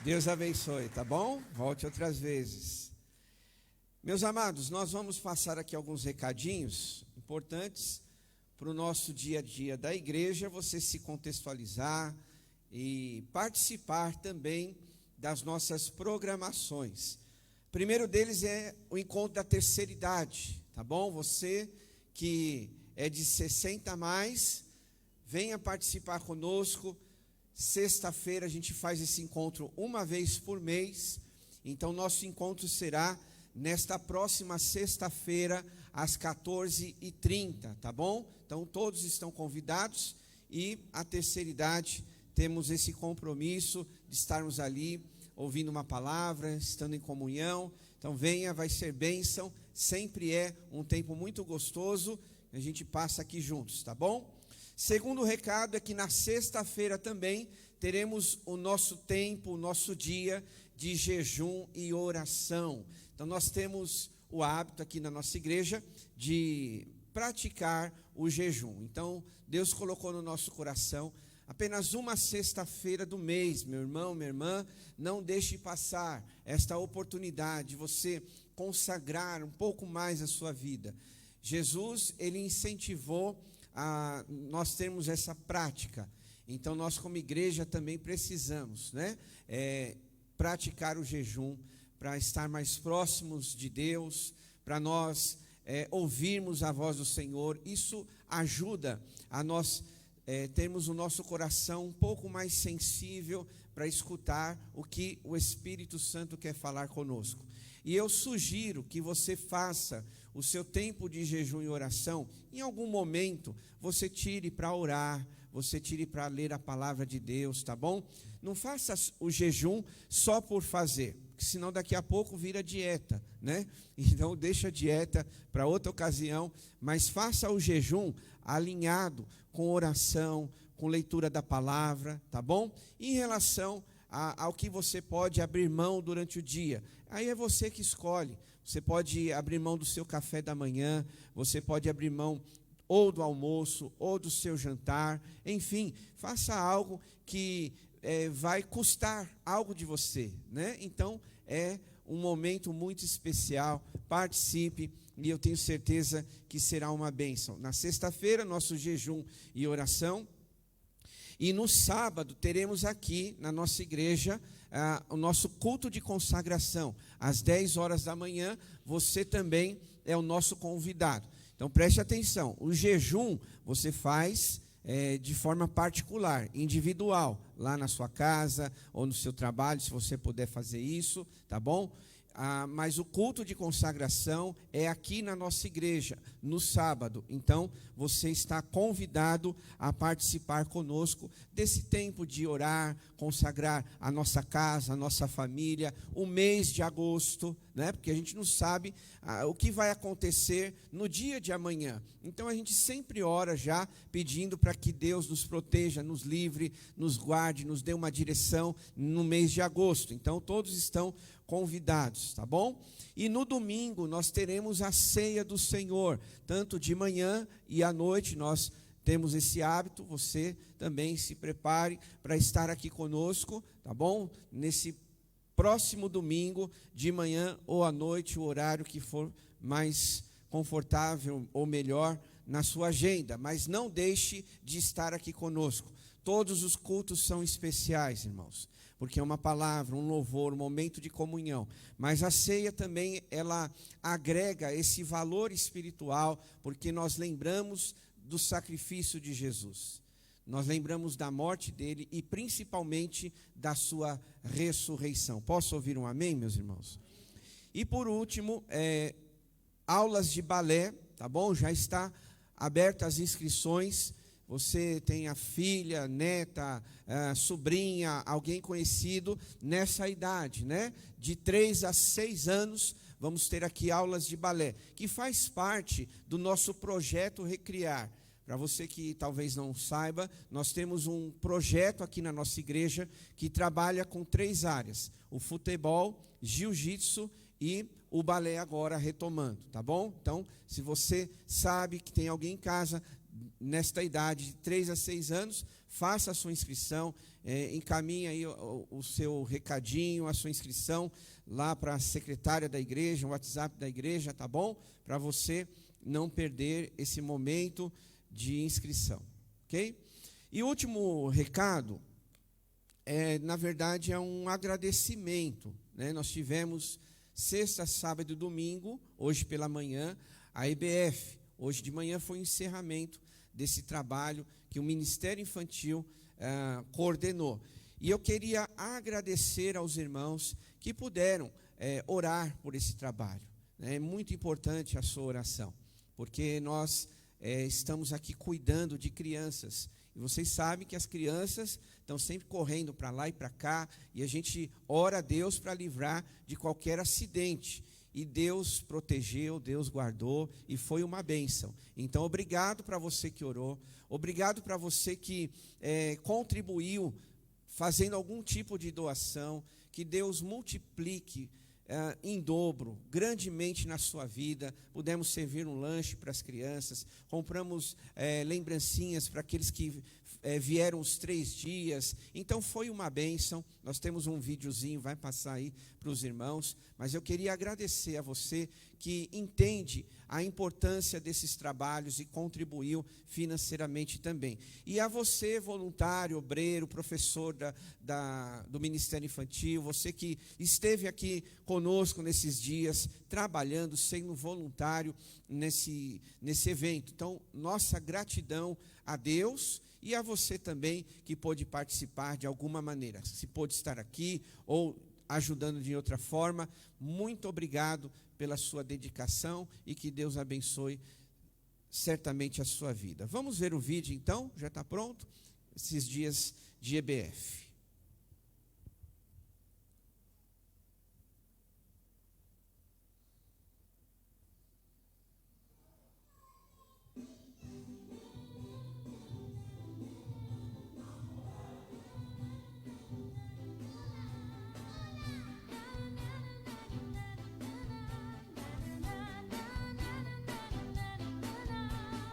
Deus abençoe, tá bom? Volte outras vezes. Meus amados, nós vamos passar aqui alguns recadinhos importantes para o nosso dia a dia da igreja, você se contextualizar e participar também das nossas programações. O primeiro deles é o encontro da terceira idade, tá bom? Você que é de 60 a mais, venha participar conosco. Sexta-feira a gente faz esse encontro uma vez por mês. Então nosso encontro será nesta próxima sexta-feira, às 14h30, tá bom? Então todos estão convidados, e a terceira idade temos esse compromisso de estarmos ali, ouvindo uma palavra, estando em comunhão. Então venha, vai ser bênção, sempre é um tempo muito gostoso, a gente passa aqui juntos, tá bom? Segundo recado é que na sexta-feira também teremos o nosso tempo, o nosso dia de jejum e oração. Então nós temos o hábito aqui na nossa igreja de praticar o jejum. Então Deus colocou no nosso coração apenas uma sexta-feira do mês, meu irmão, minha irmã, não deixe passar esta oportunidade de você consagrar um pouco mais a sua vida. Jesus, ele incentivou a nós termos essa prática. Então nós como igreja também precisamos, né, praticar o jejum para estar mais próximos de Deus, para nós ouvirmos a voz do Senhor. Isso ajuda a nós termos o nosso coração um pouco mais sensível para escutar o que o Espírito Santo quer falar conosco. E eu sugiro que você faça o seu tempo de jejum e oração, em algum momento você tire para orar, você tire para ler a palavra de Deus, tá bom? Não faça o jejum só por fazer, porque senão daqui a pouco vira dieta, né? Então deixa a dieta para outra ocasião, mas faça o jejum alinhado com oração, com leitura da palavra, tá bom? Em relação ao que você pode abrir mão durante o dia, aí é você que escolhe. Você pode abrir mão do seu café da manhã, você pode abrir mão ou do almoço, ou do seu jantar, enfim, faça algo que vai custar algo de você, né? Então, é um momento muito especial, participe, e eu tenho certeza que será uma bênção. Na sexta-feira, nosso jejum e oração, e no sábado teremos aqui na nossa igreja o nosso culto de consagração, às 10 horas da manhã. Você também é o nosso convidado. Então preste atenção, o jejum você faz de forma particular, individual, lá na sua casa ou no seu trabalho, se você puder fazer isso, tá bom? Mas o culto de consagração é aqui na nossa igreja, no sábado. Então, você está convidado a participar conosco desse tempo de orar, consagrar a nossa casa, a nossa família, o mês de agosto, né? Porque a gente não sabe o que vai acontecer no dia de amanhã. Então, a gente sempre ora já, pedindo para que Deus nos proteja, nos livre, nos guarde, nos dê uma direção no mês de agosto. Então, todos estão convidados, tá bom? E no domingo nós teremos a ceia do Senhor, tanto de manhã e à noite nós temos esse hábito. Você também se prepare para estar aqui conosco, tá bom? Nesse próximo domingo, de manhã ou à noite, o horário que for mais confortável ou melhor na sua agenda, mas não deixe de estar aqui conosco. Todos os cultos são especiais, irmãos, porque é uma palavra, um louvor, um momento de comunhão. Mas a ceia também, ela agrega esse valor espiritual, porque nós lembramos do sacrifício de Jesus. Nós lembramos da morte dele e principalmente da sua ressurreição. Posso ouvir um amém, meus irmãos? E por último, aulas de balé, tá bom? Já está aberta as inscrições. Você tem a filha, neta, sobrinha, alguém conhecido nessa idade, né? De 3 a 6 anos, vamos ter aqui aulas de balé, que faz parte do nosso projeto Recriar. Para você que talvez não saiba, nós temos um projeto aqui na nossa igreja que trabalha com 3 áreas: o futebol, jiu-jitsu e o balé agora retomando, tá bom? Então, se você sabe que tem alguém em casa nesta idade de 3 a 6 anos, faça a sua inscrição, encaminhe aí o seu recadinho, a sua inscrição lá para a secretária da igreja, o WhatsApp da igreja, tá bom? Para você não perder esse momento de inscrição, ok? E o último recado, na verdade, é um agradecimento, né? Nós tivemos sexta, sábado e domingo, hoje pela manhã, a EBF, Hoje de manhã foi o encerramento desse trabalho que o Ministério Infantil coordenou. E eu queria agradecer aos irmãos que puderam orar por esse trabalho. É muito importante a sua oração, porque nós estamos aqui cuidando de crianças. E vocês sabem que as crianças estão sempre correndo para lá e para cá, e a gente ora a Deus para livrar de qualquer acidente. E Deus protegeu, Deus guardou, e foi uma bênção. Então, obrigado para você que orou, obrigado para você que contribuiu, fazendo algum tipo de doação, que Deus multiplique em dobro, grandemente na sua vida. Pudemos servir um lanche para as crianças, compramos lembrancinhas para aqueles que vieram os 3 dias, então foi uma bênção. Nós temos um videozinho, vai passar aí para os irmãos, mas eu queria agradecer a você que entende a importância desses trabalhos e contribuiu financeiramente também. E a você, voluntário, obreiro, professor do Ministério Infantil, você que esteve aqui conosco nesses dias, trabalhando, sendo voluntário nesse evento. Então, nossa gratidão a Deus e a você também que pôde participar de alguma maneira. Se pôde estar aqui ou ajudando de outra forma, muito obrigado pela sua dedicação e que Deus abençoe certamente a sua vida. Vamos ver o vídeo então? Já está pronto? Esses dias de EBF.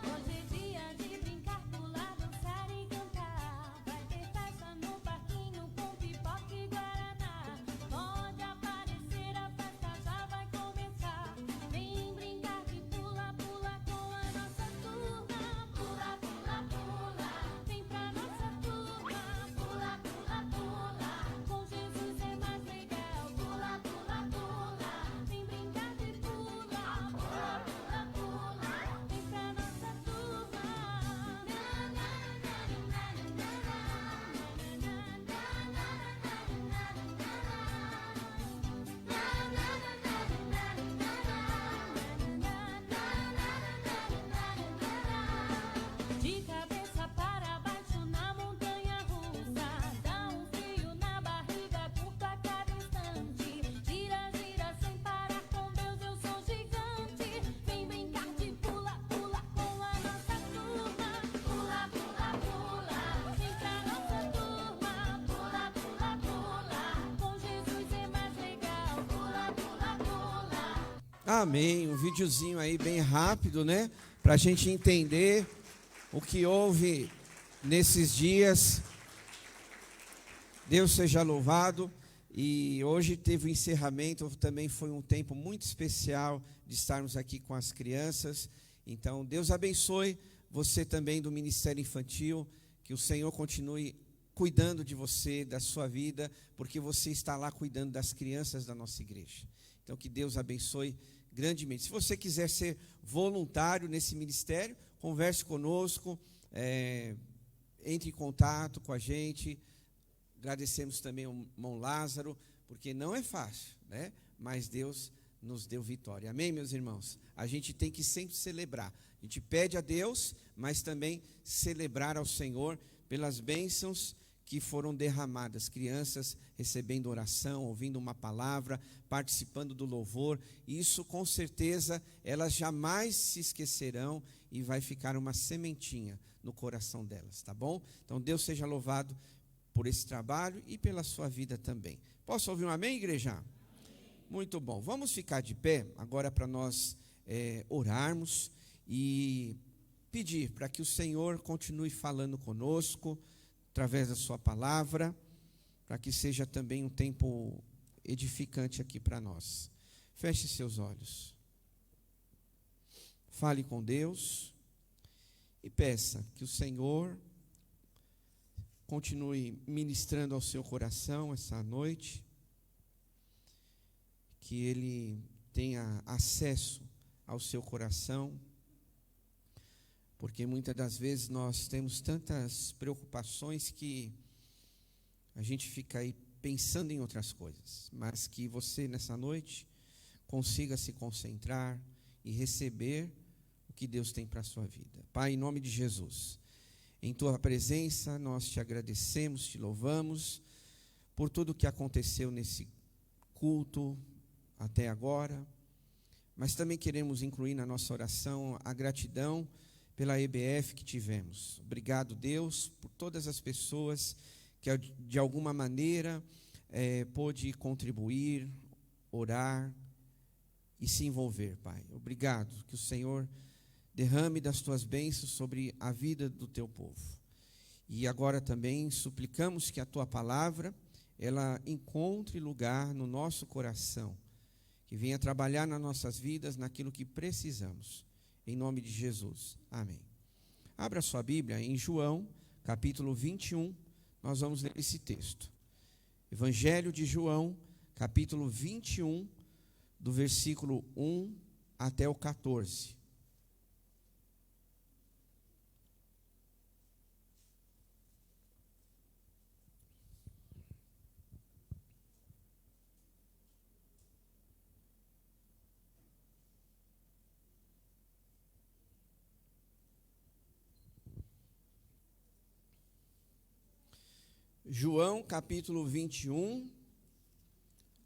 Hoje é dia de brincar, pular, dançar e cantar. Vai ter festa no parquinho com pipoca e guaraná. Pode aparecer, a festa já vai começar. Vem brincar de pula, pula com a nossa turma. Pula, pula, pula, vem pra nossa turma. Pula, pula, pula, com Jesus é mais legal. Pula, pula, pula, vem brincar de pula. Pula, pula, pula, vem pra nossa turma. De cabeça para baixo na montanha russa, dá um frio na barriga, curto a cada instante. Gira, gira sem parar, com Deus eu sou gigante. Vem brincar de pula, pula com a nossa turma. Pula, pula, pula, vem pra nossa turma. Pula, pula, pula, com Jesus é mais legal. Pula, pula, pula. Amém, um videozinho aí bem rápido, né? Para a gente entender o que houve nesses dias. Deus seja louvado. E hoje teve o encerramento, também foi um tempo muito especial de estarmos aqui com as crianças. Então, Deus abençoe você também do Ministério Infantil, que o Senhor continue cuidando de você, da sua vida, porque você está lá cuidando das crianças da nossa igreja. Então, que Deus abençoe grandemente. Se você quiser ser voluntário nesse ministério, converse conosco, entre em contato com a gente. Agradecemos também ao irmão Lázaro, porque não é fácil, né? Mas Deus nos deu vitória. Amém, meus irmãos? A gente tem que sempre celebrar. A gente pede a Deus, mas também celebrar ao Senhor pelas bênçãos que foram derramadas. Crianças recebendo oração, ouvindo uma palavra, participando do louvor. Isso, com certeza, elas jamais se esquecerão e vai ficar uma sementinha no coração delas, tá bom? Então, Deus seja louvado por esse trabalho e pela sua vida também. Posso ouvir um amém, igreja? Amém. Muito bom. Vamos ficar de pé agora para nós orarmos e pedir para que o Senhor continue falando conosco através da sua palavra, para que seja também um tempo edificante aqui para nós. Feche seus olhos. Fale com Deus e peça que o Senhor continue ministrando ao seu coração essa noite, que Ele tenha acesso ao seu coração, porque muitas das vezes nós temos tantas preocupações que a gente fica aí pensando em outras coisas, mas que você nessa noite consiga se concentrar e receber o que Deus tem para a sua vida. Pai, em nome de Jesus, em tua presença nós te agradecemos, te louvamos por tudo o que aconteceu nesse culto até agora, mas também queremos incluir na nossa oração a gratidão pela EBF que tivemos. Obrigado, Deus, por todas as pessoas que de alguma maneira pôde contribuir, orar e se envolver, Pai. Obrigado, que o Senhor derrame das tuas bênçãos sobre a vida do teu povo. E agora também suplicamos que a tua palavra, ela encontre lugar no nosso coração, que venha trabalhar nas nossas vidas, naquilo que precisamos. Em nome de Jesus. Amém. Abra sua Bíblia em João, capítulo 21, nós vamos ler esse texto. Evangelho de João, capítulo 21, do versículo 1 até o 14. João, capítulo 21,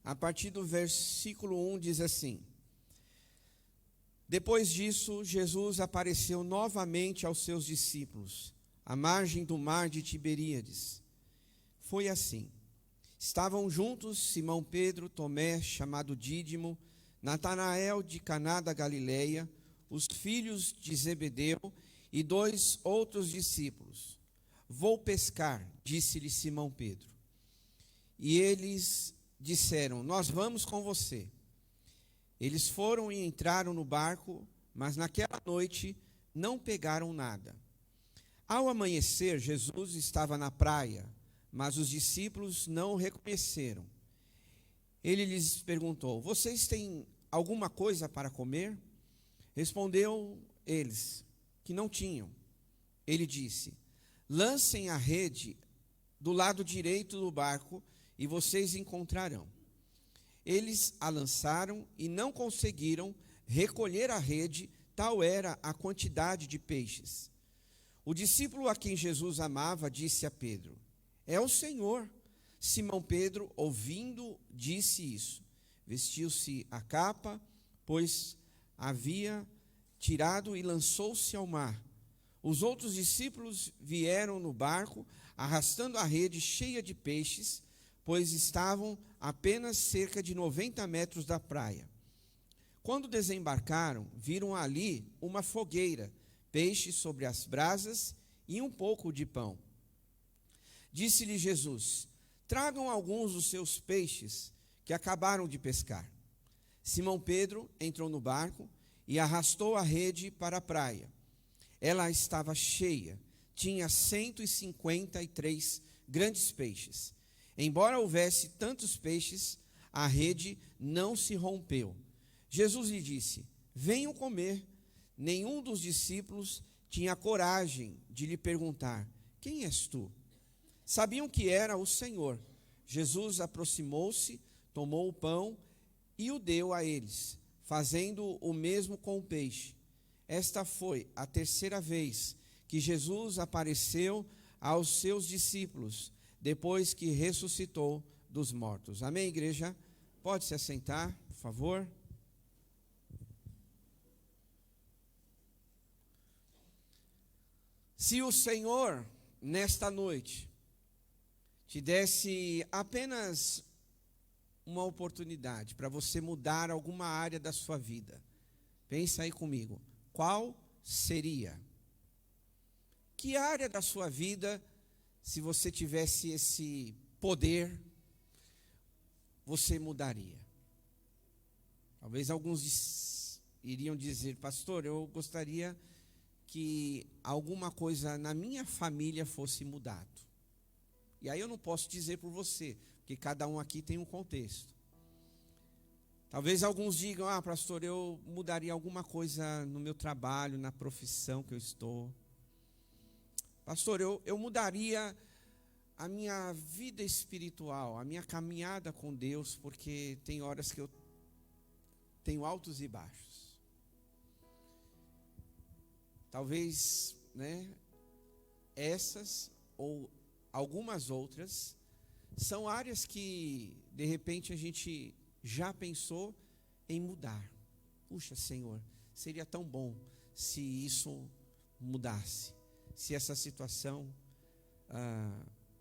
a partir do versículo 1, diz assim: Depois disso, Jesus apareceu novamente aos seus discípulos, à margem do mar de Tiberíades. Foi assim: estavam juntos Simão Pedro, Tomé, chamado Dídimo, Natanael de Caná da Galileia, os filhos de Zebedeu e 2 outros discípulos. Vou pescar, disse-lhe Simão Pedro. E eles disseram: nós vamos com você. Eles foram e entraram no barco, mas naquela noite não pegaram nada. Ao amanhecer, Jesus estava na praia, mas os discípulos não o reconheceram. Ele lhes perguntou: vocês têm alguma coisa para comer? Respondeu eles que não tinham. Ele disse: lancem a rede do lado direito do barco e vocês encontrarão. Eles a lançaram e não conseguiram recolher a rede, tal era a quantidade de peixes. O discípulo a quem Jesus amava disse a Pedro: é o Senhor. Simão Pedro, ouvindo, disse isso. Vestiu-se a capa, pois havia tirado, e lançou-se ao mar. Os outros discípulos vieram no barco, arrastando a rede cheia de peixes, pois estavam apenas cerca de 90 metros da praia. Quando desembarcaram, viram ali uma fogueira, peixes sobre as brasas e um pouco de pão. Disse-lhe Jesus: tragam alguns dos seus peixes que acabaram de pescar. Simão Pedro entrou no barco e arrastou a rede para a praia. Ela estava cheia, tinha 153 grandes peixes. Embora houvesse tantos peixes, a rede não se rompeu. Jesus lhe disse: venham comer. Nenhum dos discípulos tinha coragem de lhe perguntar: quem és tu? Sabiam que era o Senhor. Jesus aproximou-se, tomou o pão e o deu a eles, fazendo o mesmo com o peixe. Esta foi a terceira vez que Jesus apareceu aos seus discípulos, depois que ressuscitou dos mortos. Amém, igreja? Pode se assentar, por favor. Se o Senhor, nesta noite, te desse apenas uma oportunidade para você mudar alguma área da sua vida, pensa aí comigo. Qual seria? Que área da sua vida, se você tivesse esse poder, você mudaria? Talvez alguns iriam dizer: pastor, eu gostaria que alguma coisa na minha família fosse mudado. E aí eu não posso dizer por você, porque cada um aqui tem um contexto. Talvez alguns digam: ah, pastor, eu mudaria alguma coisa no meu trabalho, na profissão que eu estou. Pastor, eu mudaria a minha vida espiritual, a minha caminhada com Deus, porque tem horas que eu tenho altos e baixos. Talvez, né, essas ou algumas outras são áreas que, de repente, a gente já pensou em mudar. Puxa, Senhor, seria tão bom se isso mudasse, se essa situação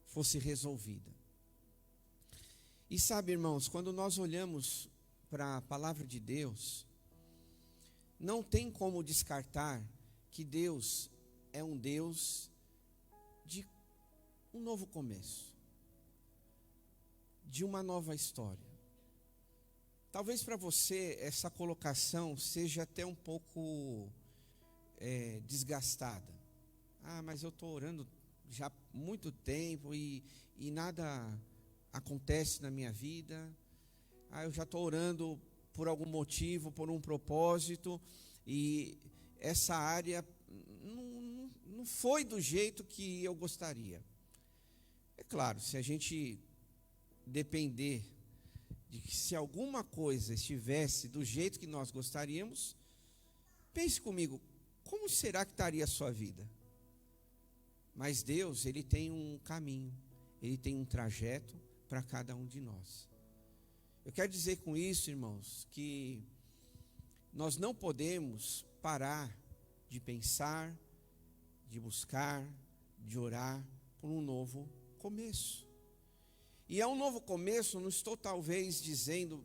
fosse resolvida. E sabe, irmãos, quando nós olhamos para a palavra de Deus, não tem como descartar que Deus é um Deus de um novo começo, de uma nova história. Talvez para você essa colocação seja até um pouco desgastada. Ah, mas eu estou orando já há muito tempo e nada acontece na minha vida. Ah, eu já estou orando por algum motivo, por um propósito, e essa área não foi do jeito que eu gostaria. É claro, se a gente depender de que se alguma coisa estivesse do jeito que nós gostaríamos, pense comigo, como será que estaria a sua vida? Mas Deus, Ele tem um caminho, Ele tem um trajeto para cada um de nós. Eu quero dizer com isso, irmãos, que nós não podemos parar de pensar, de buscar, de orar por um novo começo. E é um novo começo, não estou talvez dizendo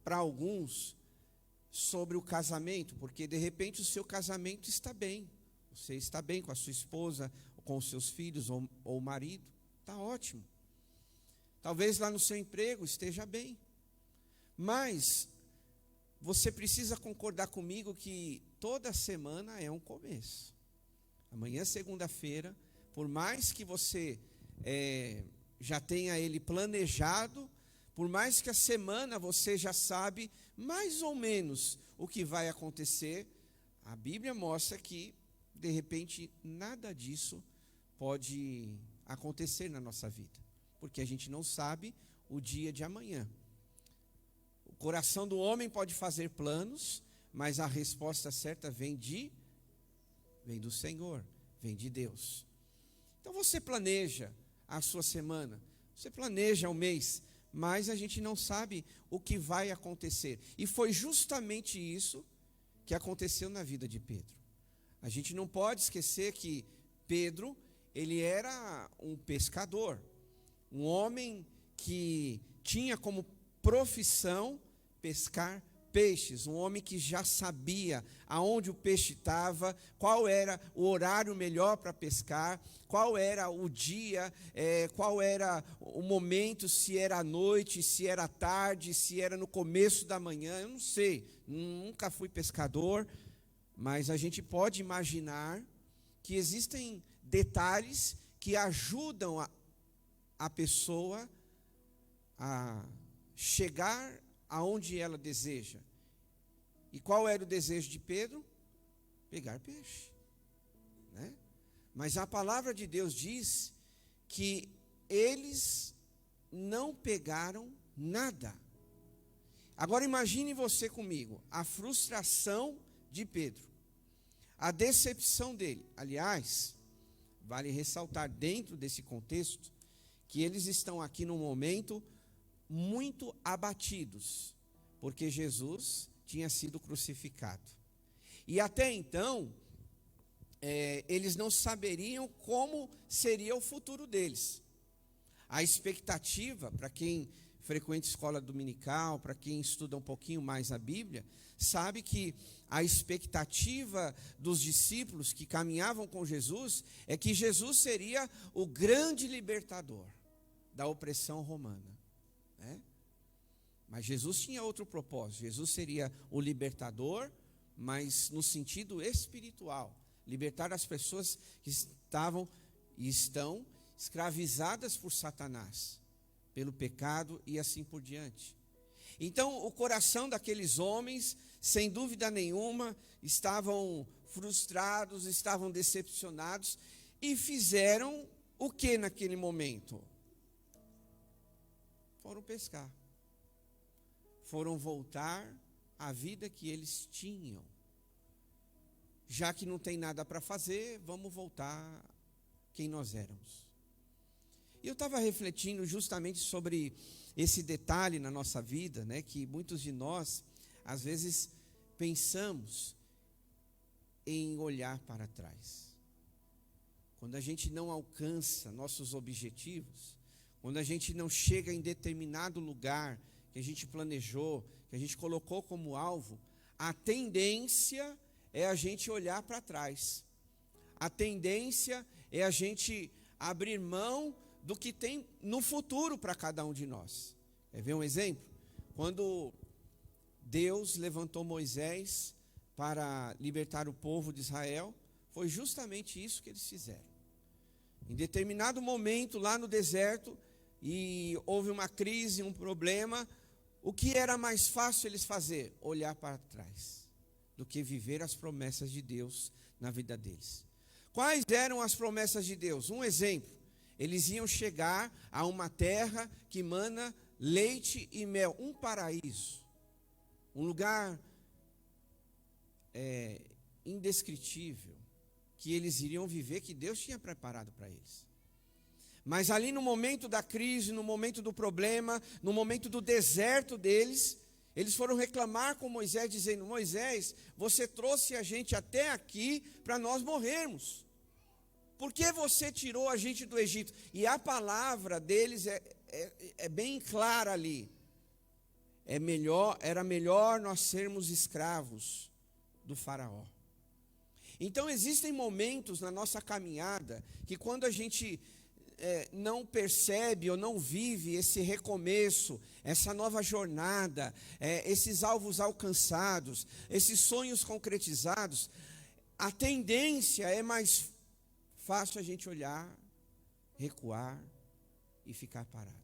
para alguns sobre o casamento, porque de repente o seu casamento está bem, você está bem com a sua esposa, com os seus filhos ou o marido, está ótimo. Talvez lá no seu emprego esteja bem, mas você precisa concordar comigo que toda semana é um começo. Amanhã, segunda-feira, por mais que você já tenha ele planejado, por mais que a semana você já sabe mais ou menos o que vai acontecer, a Bíblia mostra que, de repente, nada disso pode acontecer na nossa vida, porque a gente não sabe o dia de amanhã. O coração do homem pode fazer planos, mas a resposta certa vem do Senhor, vem de Deus. Então você planeja a sua semana, você planeja o mês, mas a gente não sabe o que vai acontecer. E foi justamente isso que aconteceu na vida de Pedro. A gente não pode esquecer que Pedro, ele era um pescador, um homem que tinha como profissão pescar peixes, um homem que já sabia aonde o peixe estava, qual era o horário melhor para pescar, qual era o dia, qual era o momento, se era à noite, se era à tarde, se era no começo da manhã, eu não sei, nunca fui pescador, mas a gente pode imaginar que existem detalhes que ajudam a pessoa a chegar aonde ela deseja. E qual era o desejo de Pedro? Pegar peixe, né? Mas a palavra de Deus diz que eles não pegaram nada. Agora imagine você comigo, a frustração de Pedro, a decepção dele. Aliás, vale ressaltar dentro desse contexto que eles estão aqui num momento muito abatidos, porque Jesus tinha sido crucificado. E até então, eles não saberiam como seria o futuro deles. A expectativa, para quem frequenta escola dominical, para quem estuda um pouquinho mais a Bíblia, sabe que a expectativa dos discípulos que caminhavam com Jesus é que Jesus seria o grande libertador da opressão romana, né? Mas Jesus tinha outro propósito. Jesus seria o libertador, mas no sentido espiritual, libertar as pessoas que estavam e estão escravizadas por Satanás, pelo pecado e assim por diante. Então, o coração daqueles homens, sem dúvida nenhuma, estavam frustrados, estavam decepcionados e fizeram o que naquele momento? Foram pescar. Foram voltar à vida que eles tinham. Já que não tem nada para fazer, vamos voltar quem nós éramos. E eu estava refletindo justamente sobre esse detalhe na nossa vida, né, que muitos de nós, às vezes, pensamos em olhar para trás. Quando a gente não alcança nossos objetivos, quando a gente não chega em determinado lugar que a gente planejou, que a gente colocou como alvo, a tendência é a gente olhar para trás. A tendência é a gente abrir mão do que tem no futuro para cada um de nós. Quer ver um exemplo? Quando Deus levantou Moisés para libertar o povo de Israel, foi justamente isso que eles fizeram. Em determinado momento, lá no deserto, e houve uma crise, um problema, o que era mais fácil eles fazer? Olhar para trás, do que viver as promessas de Deus na vida deles. Quais eram as promessas de Deus? Um exemplo, eles iam chegar a uma terra que mana leite e mel, um paraíso, um lugar indescritível, que eles iriam viver, que Deus tinha preparado para eles. Mas ali no momento da crise, no momento do problema, no momento do deserto deles, eles foram reclamar com Moisés, dizendo: Moisés, você trouxe a gente até aqui para nós morrermos. Por que você tirou a gente do Egito? E a palavra deles é bem clara ali. Era melhor nós sermos escravos do faraó. Então existem momentos na nossa caminhada que quando a gente não percebe ou não vive esse recomeço, essa nova jornada, esses alvos alcançados, esses sonhos concretizados, a tendência é mais fácil a gente olhar, recuar e ficar parado.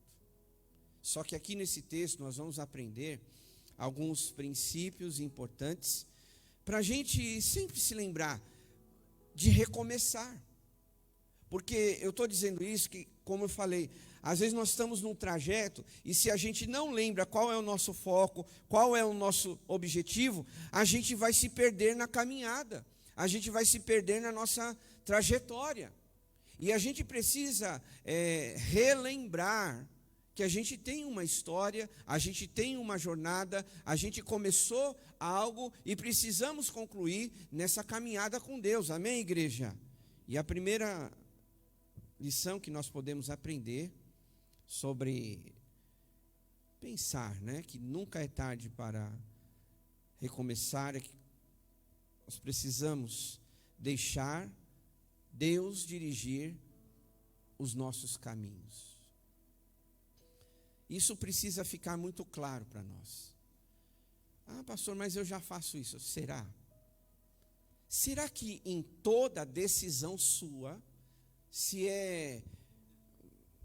Só que aqui nesse texto nós vamos aprender alguns princípios importantes para a gente sempre se lembrar de recomeçar. Porque eu estou dizendo isso, que, como eu falei, às vezes nós estamos num trajeto e se a gente não lembra qual é o nosso foco, qual é o nosso objetivo, a gente vai se perder na caminhada, a gente vai se perder na nossa trajetória. E a gente precisa relembrar que a gente tem uma história, a gente tem uma jornada, a gente começou algo e precisamos concluir nessa caminhada com Deus. Amém, igreja? E a primeira lição que nós podemos aprender sobre pensar, né, que nunca é tarde para recomeçar, é que nós precisamos deixar Deus dirigir os nossos caminhos. Isso precisa ficar muito claro para nós. Ah, pastor, mas eu já faço isso. Será? Será que em toda decisão sua, se é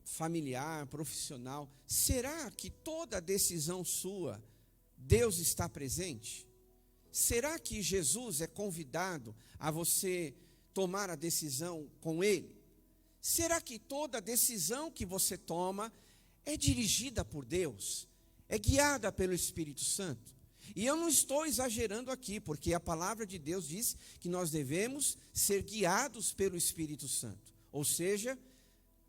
familiar, profissional, será que toda decisão sua, Deus está presente? Será que Jesus é convidado a você tomar a decisão com Ele? Será que toda decisão que você toma é dirigida por Deus? É guiada pelo Espírito Santo? E eu não estou exagerando aqui, porque a palavra de Deus diz que nós devemos ser guiados pelo Espírito Santo. Ou seja,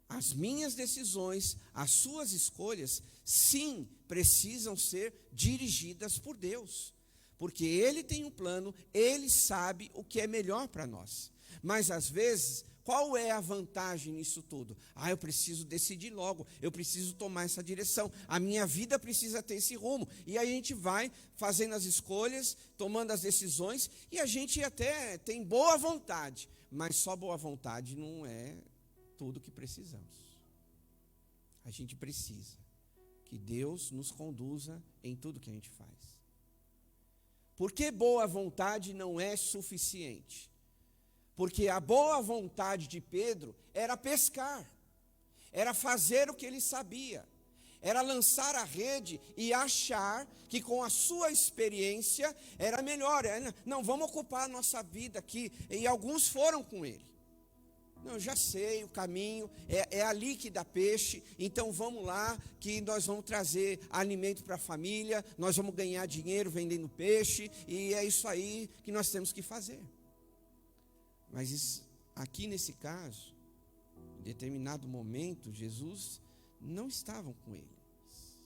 as minhas decisões, as suas escolhas, sim, precisam ser dirigidas por Deus. Porque Ele tem um plano, Ele sabe o que é melhor para nós. Mas às vezes, qual é a vantagem nisso tudo? Eu preciso decidir logo, eu preciso tomar essa direção, a minha vida precisa ter esse rumo. E aí a gente vai fazendo as escolhas, tomando as decisões, e a gente até tem boa vontade, mas só boa vontade não é tudo que precisamos. A gente precisa que Deus nos conduza em tudo que a gente faz. Porque boa vontade não é suficiente. Porque a boa vontade de Pedro era pescar, era fazer o que ele sabia, era lançar a rede e achar que com a sua experiência era melhor. Não, vamos ocupar a nossa vida aqui. E alguns foram com ele. Não, eu já sei o caminho, é ali que dá peixe, então vamos lá, que nós vamos trazer alimento para a família, nós vamos ganhar dinheiro vendendo peixe, e é isso aí que nós temos que fazer. Mas aqui nesse caso, em determinado momento, Jesus não estava com eles.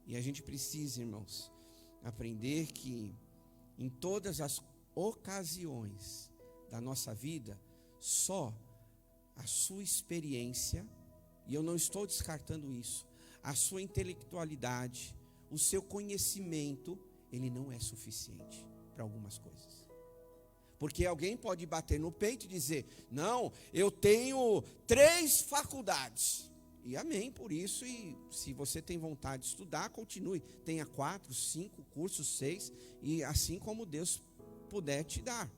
E a gente precisa, irmãos, aprender que em todas as ocasiões da nossa vida, só a sua experiência, e eu não estou descartando isso, a sua intelectualidade, o seu conhecimento, ele não é suficiente para algumas coisas. Porque alguém pode bater no peito e dizer, não, eu tenho 3 faculdades. E amém por isso, e se você tem vontade de estudar, continue. Tenha 4, 5 cursos, 6, e assim como Deus puder te dar.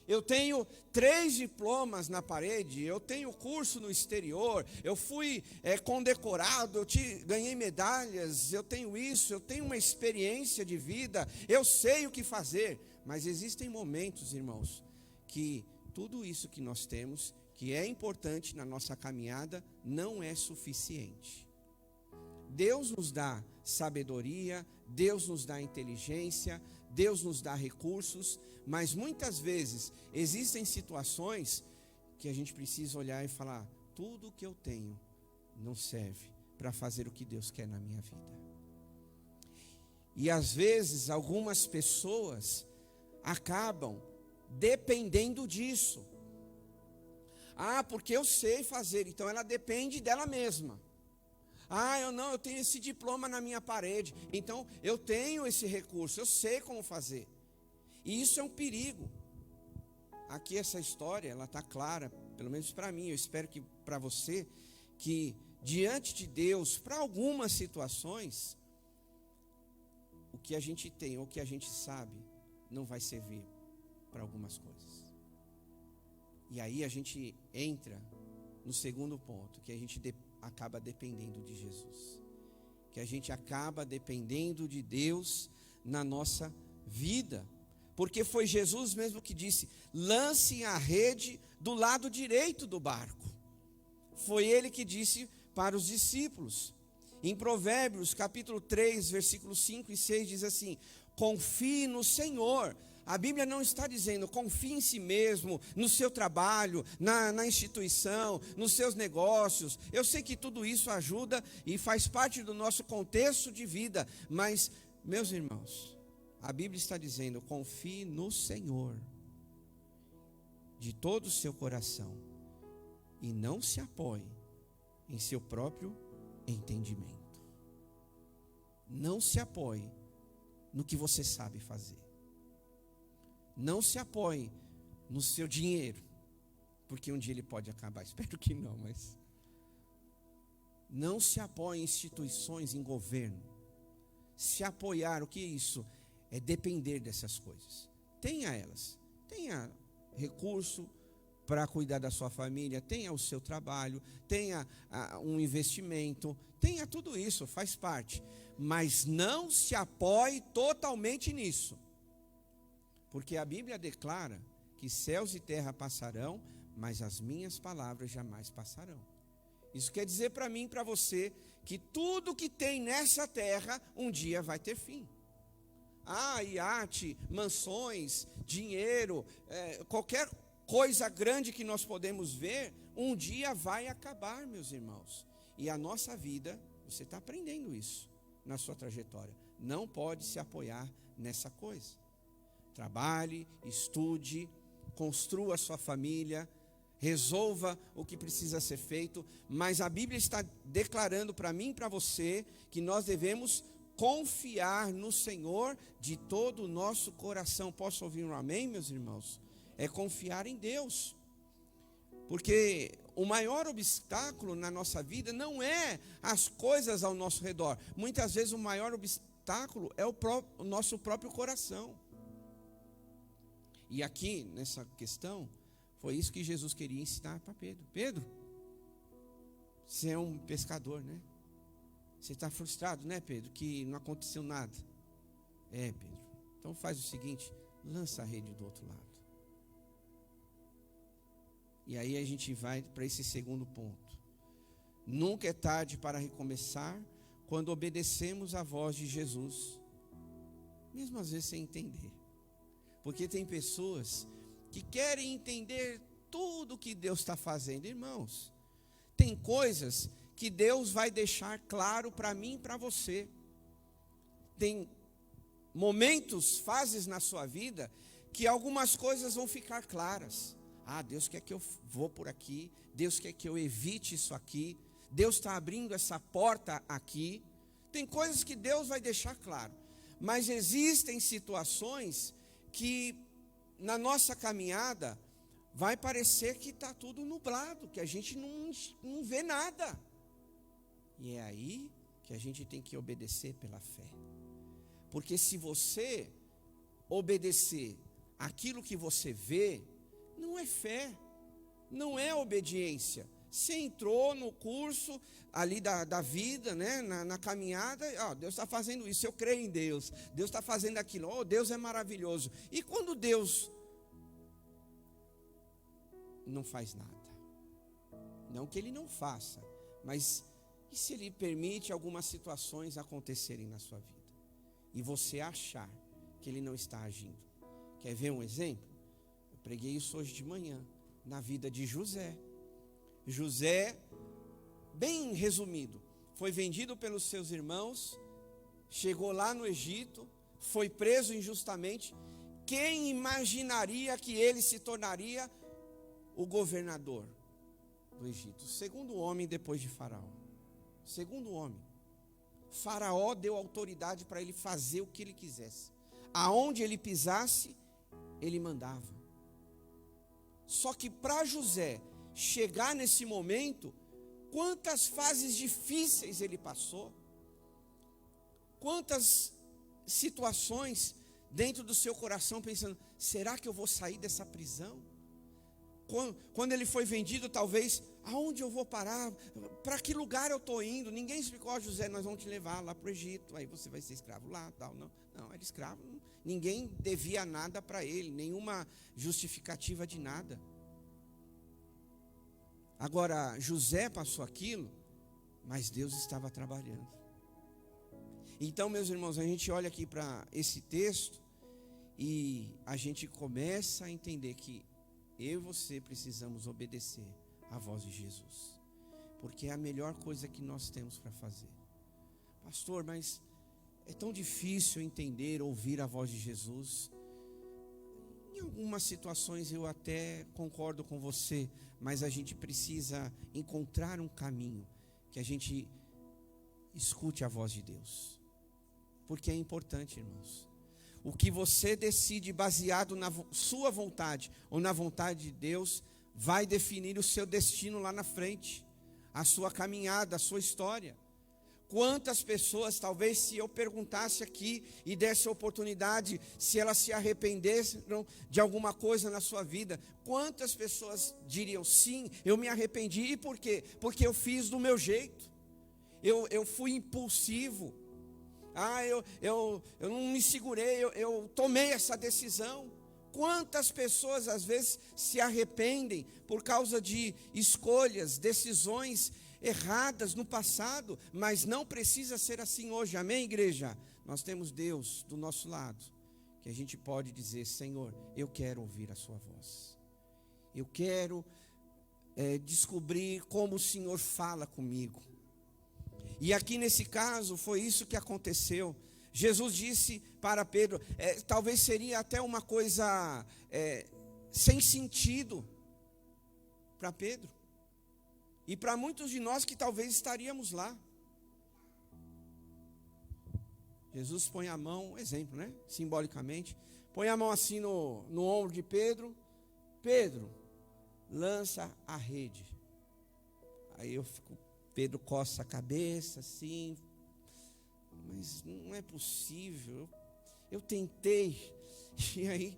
Eu tenho 3 diplomas na parede, eu tenho curso no exterior, eu fui condecorado, ganhei medalhas, eu tenho isso, eu tenho uma experiência de vida, eu sei o que fazer. Mas existem momentos, irmãos, que tudo isso que nós temos, que é importante na nossa caminhada, não é suficiente. Deus nos dá sabedoria, Deus nos dá inteligência, Deus nos dá recursos, mas muitas vezes existem situações que a gente precisa olhar e falar, tudo que eu tenho não serve para fazer o que Deus quer na minha vida. E às vezes algumas pessoas acabam dependendo disso. Porque eu sei fazer, então ela depende dela mesma. Eu tenho esse diploma na minha parede, então eu tenho esse recurso, eu sei como fazer. E isso é um perigo. Aqui essa história, ela está clara, pelo menos para mim, eu espero que para você, que diante de Deus, para algumas situações, o que a gente tem, ou o que a gente sabe, não vai servir para algumas coisas. E aí a gente entra no segundo ponto, que a gente acaba dependendo de Jesus. Que a gente acaba dependendo de Deus na nossa vida. Porque foi Jesus mesmo que disse, lancem a rede do lado direito do barco. Foi ele que disse para os discípulos. Em Provérbios, capítulo 3, versículos 5 e 6, diz assim, confie no Senhor. A Bíblia não está dizendo, confie em si mesmo, no seu trabalho, na instituição, nos seus negócios. Eu sei que tudo isso ajuda e faz parte do nosso contexto de vida. Mas, meus irmãos, a Bíblia está dizendo, confie no Senhor, de todo o seu coração, e não se apoie em seu próprio entendimento. Não se apoie no que você sabe fazer. Não se apoie no seu dinheiro, porque um dia ele pode acabar. Espero que não, mas não se apoie em instituições, em governo. Se apoiar, o que é isso? É depender dessas coisas. Tenha elas. Tenha recurso para cuidar da sua família, tenha o seu trabalho, tenha um investimento, tenha tudo isso, faz parte. Mas não se apoie totalmente nisso. Porque a Bíblia declara que céus e terra passarão, mas as minhas palavras jamais passarão. Isso quer dizer para mim e para você que tudo que tem nessa terra um dia vai ter fim. Iate, mansões, dinheiro, qualquer coisa grande que nós podemos ver, um dia vai acabar, meus irmãos. E a nossa vida, você está aprendendo isso na sua trajetória, não pode se apoiar nessa coisa. Trabalhe, estude, construa a sua família, resolva o que precisa ser feito, mas a Bíblia está declarando para mim e para você que nós devemos confiar no Senhor de todo o nosso coração. Posso ouvir um amém, meus irmãos? É confiar em Deus, porque o maior obstáculo na nossa vida não é as coisas ao nosso redor. Muitas vezes o maior obstáculo é o nosso próprio coração. E aqui, nessa questão, foi isso que Jesus queria ensinar para Pedro. Pedro, você é um pescador, né? Você está frustrado, né, Pedro? Que não aconteceu nada. É, Pedro. Então faz o seguinte, lança a rede do outro lado. E aí a gente vai para esse segundo ponto. Nunca é tarde para recomeçar quando obedecemos à voz de Jesus. Mesmo às vezes sem entender. Porque tem pessoas que querem entender tudo que Deus está fazendo. Irmãos, tem coisas que Deus vai deixar claro para mim e para você. Tem momentos, fases na sua vida, que algumas coisas vão ficar claras. Ah, Deus quer que eu vou por aqui, Deus quer que eu evite isso aqui, Deus está abrindo essa porta aqui. Tem coisas que Deus vai deixar claro. Mas existem situações que na nossa caminhada vai parecer que está tudo nublado, que a gente não vê nada. E é aí que a gente tem que obedecer pela fé. Porque se você obedecer aquilo que você vê, não é fé, não é obediência. Você entrou no curso ali da vida, né, na caminhada, Deus está fazendo isso, eu creio em Deus, Deus está fazendo aquilo, Deus é maravilhoso. E quando Deus não faz nada, não que Ele não faça, mas e se Ele permite algumas situações acontecerem na sua vida, e você achar que Ele não está agindo? Quer ver um exemplo? Eu preguei isso hoje de manhã, na vida de José. José, bem resumido, foi vendido pelos seus irmãos, chegou lá no Egito, foi preso injustamente. Quem imaginaria que ele se tornaria o governador do Egito? O segundo homem depois de Faraó. Segundo homem. Faraó deu autoridade para ele fazer o que ele quisesse. Aonde ele pisasse, ele mandava. Só que para José chegar nesse momento, quantas fases difíceis ele passou, quantas situações dentro do seu coração pensando, será que eu vou sair dessa prisão? Quando ele foi vendido, talvez, aonde eu vou parar? Para que lugar eu estou indo? Ninguém explicou, José, nós vamos te levar lá para o Egito, aí você vai ser escravo lá, tal. Não, era escravo, ninguém devia nada para ele, nenhuma justificativa de nada. Agora, José passou aquilo, mas Deus estava trabalhando. Então, meus irmãos, a gente olha aqui para esse texto e a gente começa a entender que eu e você precisamos obedecer à voz de Jesus, porque é a melhor coisa que nós temos para fazer. Pastor, mas é tão difícil entender, ouvir a voz de Jesus. Em algumas situações eu até concordo com você, mas a gente precisa encontrar um caminho que a gente escute a voz de Deus, porque é importante, irmãos. O que você decide baseado na sua vontade ou na vontade de Deus vai definir o seu destino lá na frente, a sua caminhada, a sua história. Quantas pessoas, talvez se eu perguntasse aqui e desse a oportunidade, se elas se arrependeram de alguma coisa na sua vida, quantas pessoas diriam, sim, eu me arrependi. E por quê? Porque eu fiz do meu jeito, eu fui impulsivo, eu não me segurei, eu tomei essa decisão. Quantas pessoas às vezes se arrependem por causa de escolhas, decisões erradas no passado, mas não precisa ser assim hoje, amém, igreja? Nós temos Deus do nosso lado, que a gente pode dizer, Senhor, eu quero ouvir a sua voz, eu quero descobrir como o Senhor fala comigo. E aqui nesse caso foi isso que aconteceu. Jesus disse para Pedro, talvez seria até uma coisa sem sentido para Pedro, e para muitos de nós que talvez estaríamos lá. Jesus põe a mão, exemplo, né? Simbolicamente, põe a mão assim no ombro de Pedro. Pedro, lança a rede. Aí Pedro coça a cabeça assim, mas não é possível, eu tentei. E aí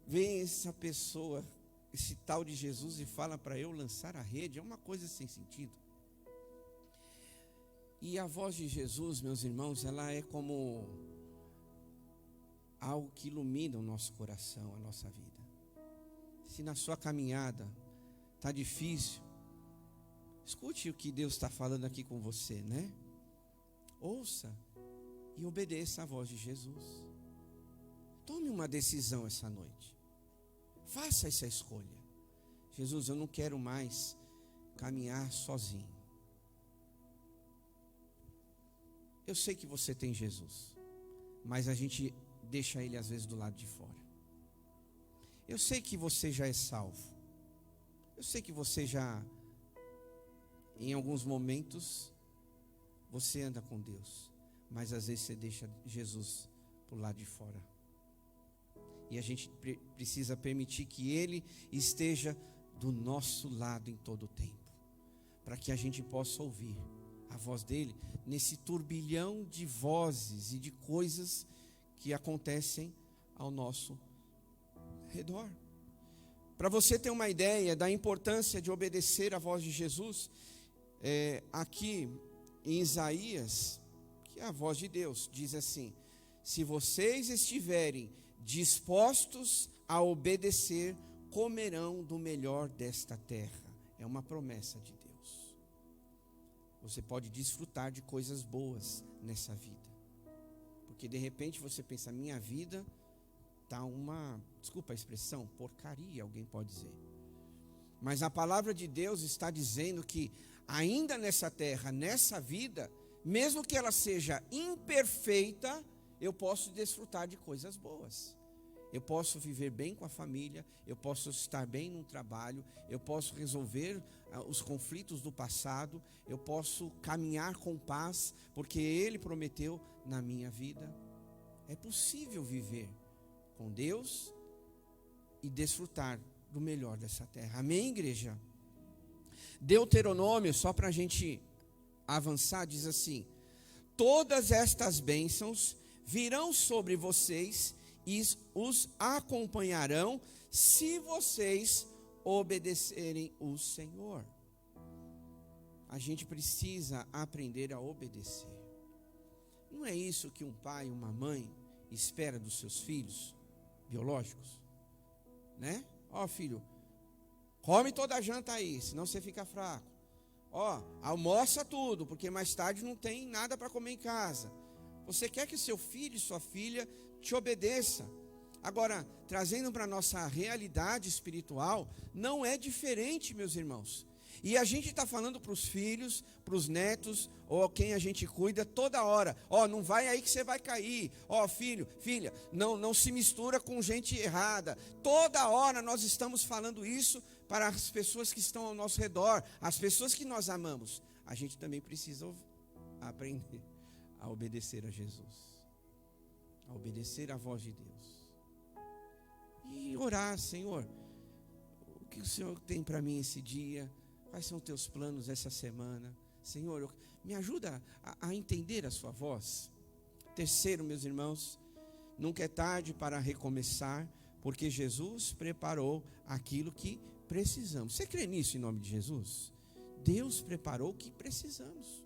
vem essa pessoa, esse tal de Jesus, e fala para eu lançar a rede. É uma coisa sem sentido. E a voz de Jesus, meus irmãos, ela é como algo que ilumina o nosso coração, a nossa vida. Se na sua caminhada está difícil, escute o que Deus está falando aqui com você, né? Ouça e obedeça a voz de Jesus. Tome uma decisão essa noite. Faça essa escolha. Jesus, eu não quero mais caminhar sozinho. Eu sei que você tem Jesus, mas a gente deixa ele às vezes do lado de fora. Eu sei que você já é salvo. Eu sei que você já, em alguns momentos, você anda com Deus, mas às vezes você deixa Jesus pro lado de fora. E a gente precisa permitir que Ele esteja do nosso lado em todo o tempo, para que a gente possa ouvir a voz dEle nesse turbilhão de vozes e de coisas que acontecem ao nosso redor. Para você ter uma ideia da importância de obedecer a voz de Jesus, aqui em Isaías, que é a voz de Deus, diz assim: se vocês estiverem dispostos a obedecer, comerão do melhor desta terra. É uma promessa de Deus. Você pode desfrutar de coisas boas nessa vida. Porque de repente você pensa, minha vida está uma, desculpa a expressão, porcaria, alguém pode dizer. Mas a palavra de Deus está dizendo que ainda nessa terra, nessa vida, mesmo que ela seja imperfeita, eu posso desfrutar de coisas boas. Eu posso viver bem com a família, eu posso estar bem no trabalho, eu posso resolver os conflitos do passado, eu posso caminhar com paz, porque Ele prometeu na minha vida. É possível viver com Deus e desfrutar do melhor dessa terra. Amém, igreja? Deuteronômio, só para a gente avançar, diz assim: todas estas bênçãos virão sobre vocês e os acompanharão se vocês obedecerem o Senhor. A gente precisa aprender a obedecer. Não é isso que um pai e uma mãe espera dos seus filhos biológicos, né? Ó, filho, come toda a janta aí, senão você fica fraco. Ó, almoça tudo, porque mais tarde não tem nada para comer em casa. Você quer que seu filho e sua filha te obedeça. Agora, trazendo para a nossa realidade espiritual, não é diferente, meus irmãos. E a gente está falando para os filhos, para os netos, ou quem a gente cuida toda hora. Ó, não vai aí que você vai cair. Ó, filho, filha, não se mistura com gente errada. Toda hora nós estamos falando isso para as pessoas que estão ao nosso redor, as pessoas que nós amamos. A gente também precisa aprender a obedecer a Jesus, a obedecer à voz de Deus. E orar, Senhor, o que o Senhor tem para mim esse dia? Quais são os teus planos essa semana? Senhor, me ajuda a entender a sua voz. Terceiro, meus irmãos, nunca é tarde para recomeçar, porque Jesus preparou aquilo que precisamos. Você crê nisso em nome de Jesus? Deus preparou o que precisamos.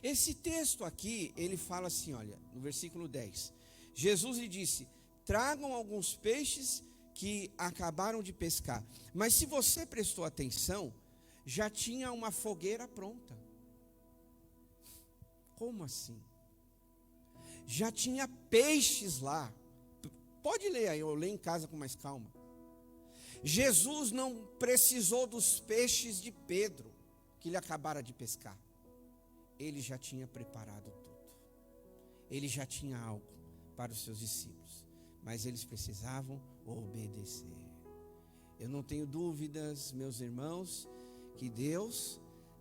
Esse texto aqui, ele fala assim, olha, no versículo 10. Jesus lhe disse: tragam alguns peixes que acabaram de pescar. Mas se você prestou atenção, já tinha uma fogueira pronta. Como assim? Já tinha peixes lá. Pode ler aí, eu leio em casa com mais calma. Jesus não precisou dos peixes de Pedro, que ele acabara de pescar. Ele já tinha preparado tudo. Ele já tinha algo para os seus discípulos. Mas eles precisavam obedecer. Eu não tenho dúvidas, meus irmãos, que Deus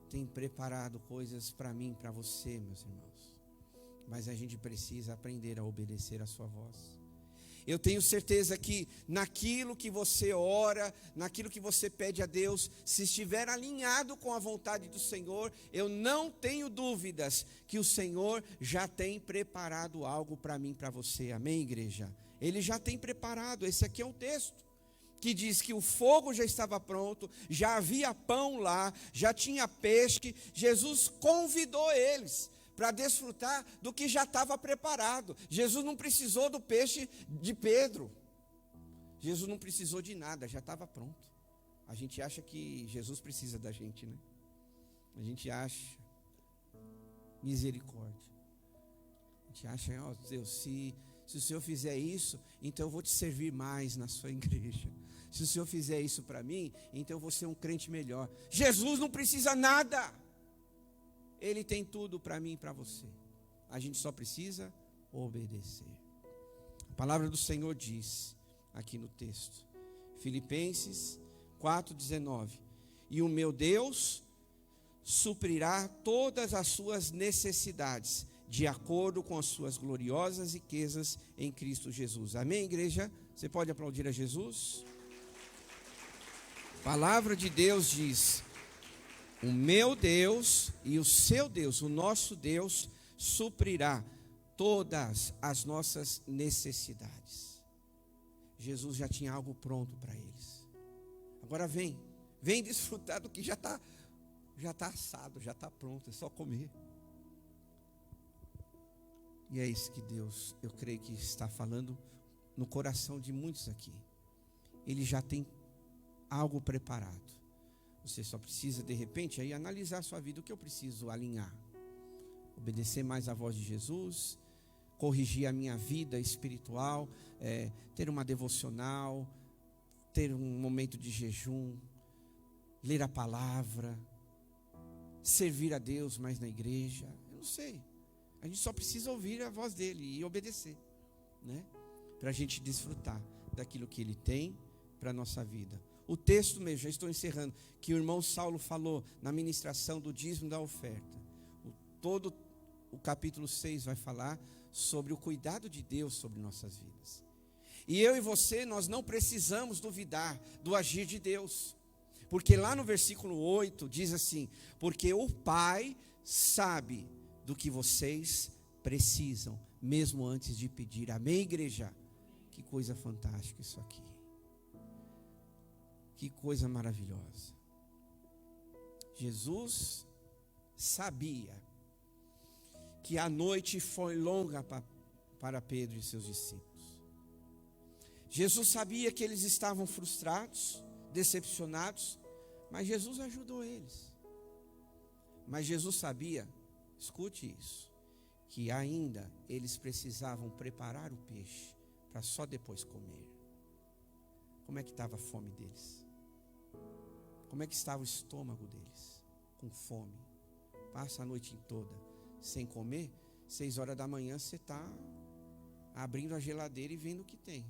tem preparado coisas para mim, para você, meus irmãos. Mas a gente precisa aprender a obedecer a sua voz. Eu tenho certeza que naquilo que você ora, naquilo que você pede a Deus, se estiver alinhado com a vontade do Senhor, eu não tenho dúvidas que o Senhor já tem preparado algo para mim, para você. Amém, igreja? Ele já tem preparado. Esse aqui é um texto. que diz que o fogo já estava pronto, já havia pão lá, já tinha peixe. Jesus convidou eles para desfrutar do que já estava preparado. Jesus não precisou do peixe de Pedro. Jesus não precisou de nada, já estava pronto. A gente acha que Jesus precisa da gente, né? A gente acha misericórdia. A gente acha, ó Deus, se o Senhor fizer isso, então eu vou te servir mais na sua igreja. Se o Senhor fizer isso para mim, então eu vou ser um crente melhor. Jesus não precisa nada. Ele tem tudo para mim e para você. A gente só precisa obedecer. A palavra do Senhor diz, aqui no texto, Filipenses 4,19: e o meu Deus suprirá todas as suas necessidades, de acordo com as suas gloriosas riquezas em Cristo Jesus. Amém, igreja? Você pode aplaudir a Jesus? A palavra de Deus diz: o meu Deus e o seu Deus, o nosso Deus, suprirá todas as nossas necessidades. Jesus já tinha algo pronto para eles. Agora vem desfrutar do que já está assado, já está pronto, é só comer. E é isso que Deus, eu creio que está falando no coração de muitos aqui. Ele já tem algo preparado. Você só precisa, de repente, aí analisar a sua vida. O que eu preciso alinhar? Obedecer mais à voz de Jesus, corrigir a minha vida espiritual, ter uma devocional, ter um momento de jejum, ler a palavra, servir a Deus mais na igreja. Eu não sei. A gente só precisa ouvir a voz dele e obedecer, né? Para a gente desfrutar daquilo que ele tem para a nossa vida. O texto mesmo, já estou encerrando, que o irmão Saulo falou na ministração do dízimo e da oferta. Todo o capítulo 6 vai falar sobre o cuidado de Deus sobre nossas vidas. E eu e você, nós não precisamos duvidar do agir de Deus. Porque lá no versículo 8 diz assim: porque o Pai sabe do que vocês precisam, mesmo antes de pedir. Amém, igreja? Que coisa fantástica isso aqui. Que coisa maravilhosa. Jesus sabia que a noite foi longa para Pedro e seus discípulos. Jesus sabia que eles estavam frustrados, decepcionados, mas Jesus ajudou eles. Mas Jesus sabia, escute isso, que ainda eles precisavam preparar o peixe para só depois comer. Como é que estava a fome deles? Como é que estava o estômago deles? Com fome. Passa a noite toda sem comer. 6 horas da manhã você está abrindo a geladeira e vendo o que tem.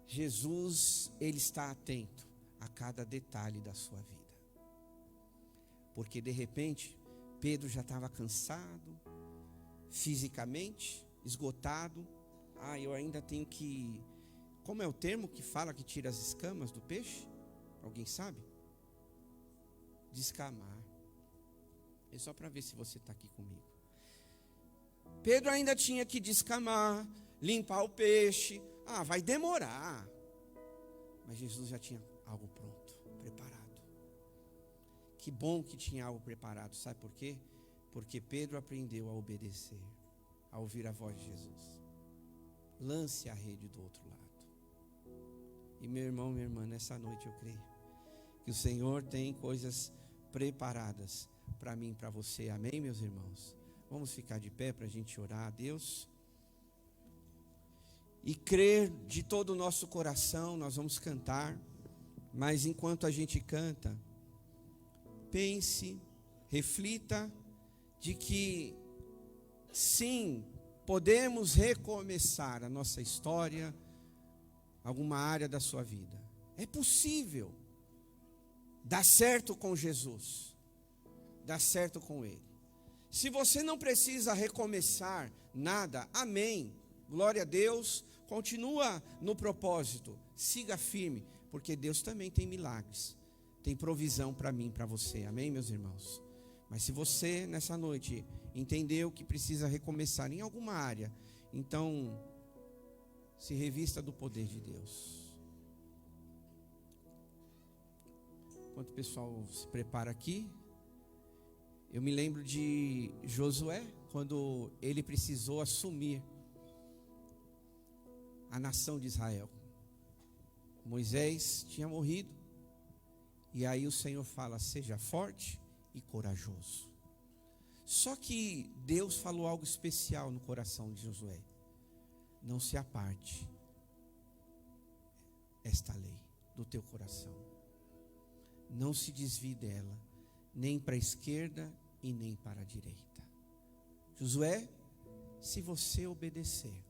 Jesus, ele está atento a cada detalhe da sua vida. Porque de repente, Pedro já estava cansado, fisicamente, esgotado. Eu ainda tenho que... Como é o termo que fala que tira as escamas do peixe? Alguém sabe? Descamar. É só para ver se você está aqui comigo. Pedro ainda tinha que descamar, limpar o peixe. Vai demorar. Mas Jesus já tinha algo pronto, preparado. Que bom que tinha algo preparado. Sabe por quê? Porque Pedro aprendeu a obedecer, a ouvir a voz de Jesus. Lance a rede do outro lado. E meu irmão, minha irmã, nessa noite eu creio que o Senhor tem coisas preparadas para mim e para você. Amém, meus irmãos? Vamos ficar de pé para a gente orar a Deus. E crer de todo o nosso coração. Nós vamos cantar. Mas enquanto a gente canta, pense, reflita de que sim, podemos recomeçar a nossa história, alguma área da sua vida. É possível dar certo com Jesus, dar certo com Ele. Se você não precisa recomeçar nada, amém, glória a Deus, continua no propósito, siga firme, porque Deus também tem milagres, tem provisão para mim, para você, amém, meus irmãos? Mas se você nessa noite entendeu que precisa recomeçar em alguma área, então Se revista do poder de Deus. Enquanto o pessoal se prepara aqui, eu me lembro de Josué, quando ele precisou assumir a nação de Israel. Moisés tinha morrido, e aí o Senhor fala: seja forte e corajoso. Só que Deus falou algo especial no coração de Josué: não se aparte esta lei do teu coração, não se desvie dela, nem para a esquerda e nem para a direita. Josué, se você obedecer,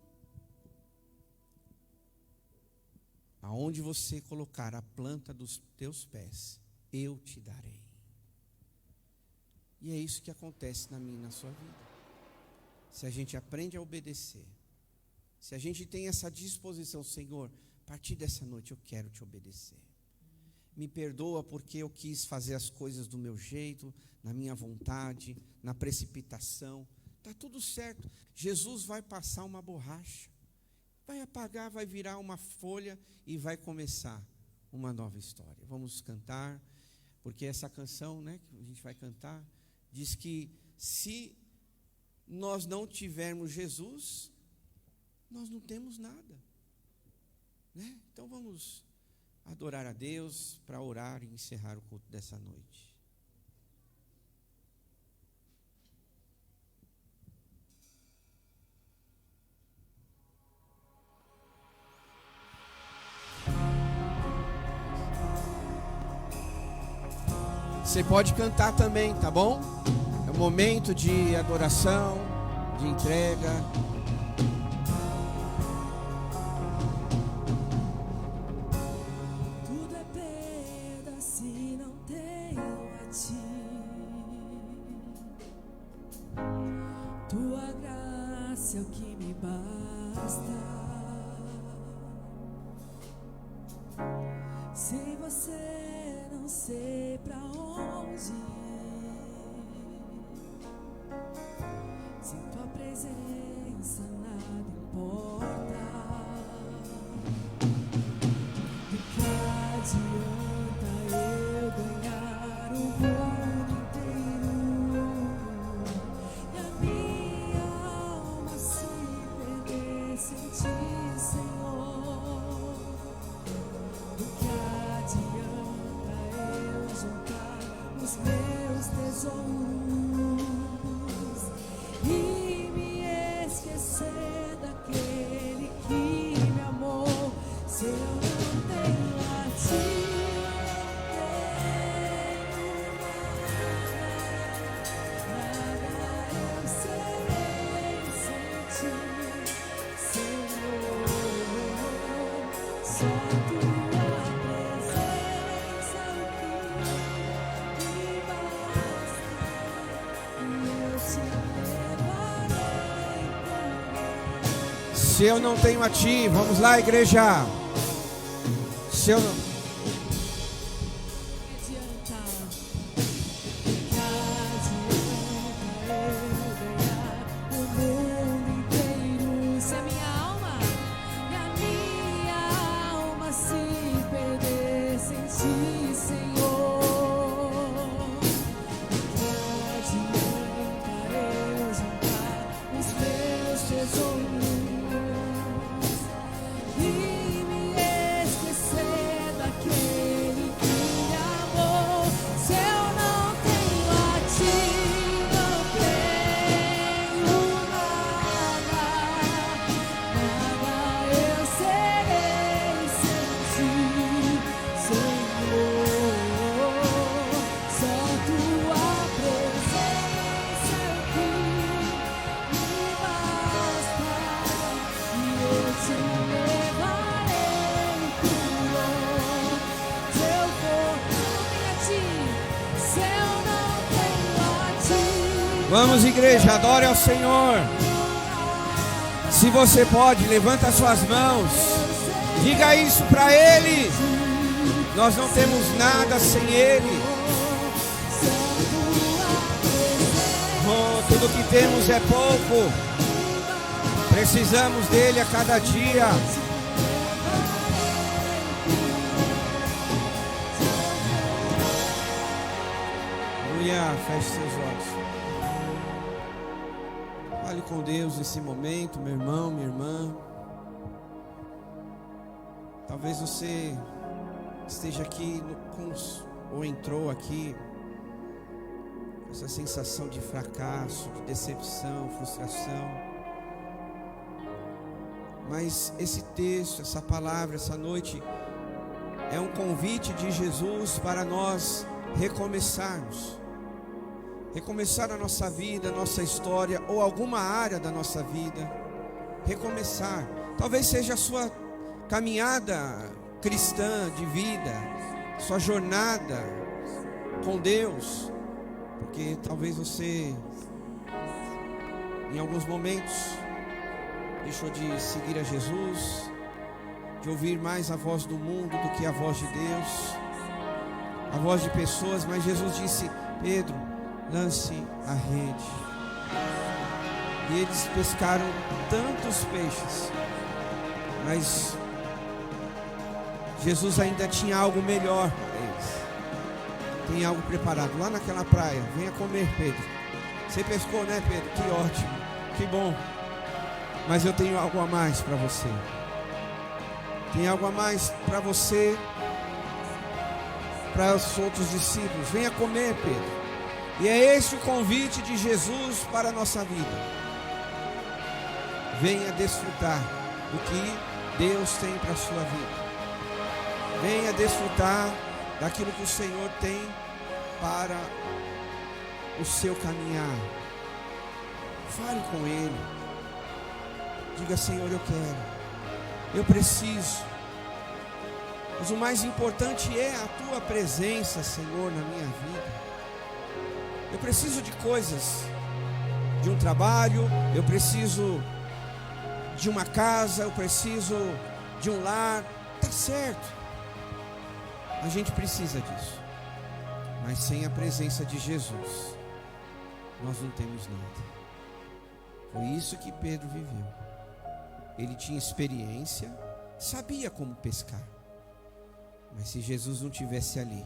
aonde você colocar a planta dos teus pés, eu te darei. E é isso que acontece na minha e na sua vida. Se a gente aprende a obedecer, se a gente tem essa disposição: Senhor, a partir dessa noite eu quero te obedecer. Me perdoa porque eu quis fazer as coisas do meu jeito, na minha vontade, na precipitação. Está tudo certo. Jesus vai passar uma borracha, vai apagar, vai virar uma folha e vai começar uma nova história. Vamos cantar, porque essa canção, né, que a gente vai cantar, diz que se nós não tivermos Jesus, nós não temos nada, né? Então vamos adorar a Deus para orar e encerrar o culto dessa noite. Você pode cantar também, tá bom? É um momento de adoração, de entrega. Tudo é perda se não tenho a ti. Tua graça é o que me basta. Sem você não sei pra onde ir. Sem tua presença nada importa. Do que adianta eu ganhar o mundo inteiro e a minha alma se perder sem ti, Senhor? Do que adianta eu juntar os meus tesouros e me esquecer daquele que me amou? Se eu não tenho a ti, nada eu serei sem ti, Senhor. Só tua presença é o que me basta, e eu te levarei comigo. Se eu não tenho a ti, vamos lá, igreja. Se eu não... Que adianta eu ganhar o mundo inteiro se a minha alma se perder sem ti, Senhor? Que adianta eu juntar os meus tesouros e me esquecer daquele que me amou? Se eu não tenho a ti, não tenho nada, nada eu serei sem ti, Senhor. Só tua presença é o que me basta, e eu te levarei por onde eu for. Se eu não tenho a ti, Vamos, igreja, adore ao Senhor. Se você pode, levanta as suas mãos. Diga isso para Ele. Nós não temos nada sem Ele. Oh, tudo que temos é pouco. Precisamos dele a cada dia. orar, feche seus olhos. Fale com Deus nesse momento, meu irmão, minha irmã. Talvez você esteja aqui ou entrou aqui com essa sensação de fracasso, de decepção, frustração. Mas esse texto, essa palavra, essa noite é um convite de Jesus para nós recomeçarmos. Recomeçar a nossa vida, a nossa história, ou alguma área da nossa vida. Recomeçar. Talvez seja a sua caminhada cristã de vida, sua jornada com Deus. Porque talvez você, em alguns momentos, deixou de seguir a Jesus, de ouvir mais a voz do mundo do que a voz de Deus, a voz de pessoas. Mas Jesus disse: Pedro, lance a rede. E eles pescaram tantos peixes, mas Jesus ainda tinha algo melhor para eles. Tem algo preparado lá naquela praia. Venha comer, Pedro. Você pescou, né, Pedro? Que ótimo, que bom. Mas eu tenho algo a mais para você. Tem algo a mais para você, para os outros discípulos. Venha comer, Pedro. E é esse o convite de Jesus para a nossa vida. Venha desfrutar do que Deus tem para a sua vida. Venha desfrutar daquilo que o Senhor tem para o seu caminhar. Fale com Ele. Diga: Senhor, eu quero, eu preciso. Mas o mais importante é a Tua presença, Senhor, na minha vida. Eu preciso de coisas, de um trabalho, eu preciso de uma casa, eu preciso de um lar. Tá certo, a gente precisa disso, mas sem a presença de Jesus nós não temos nada. Foi isso que Pedro viveu. Ele tinha experiência, sabia como pescar, mas se Jesus não tivesse ali,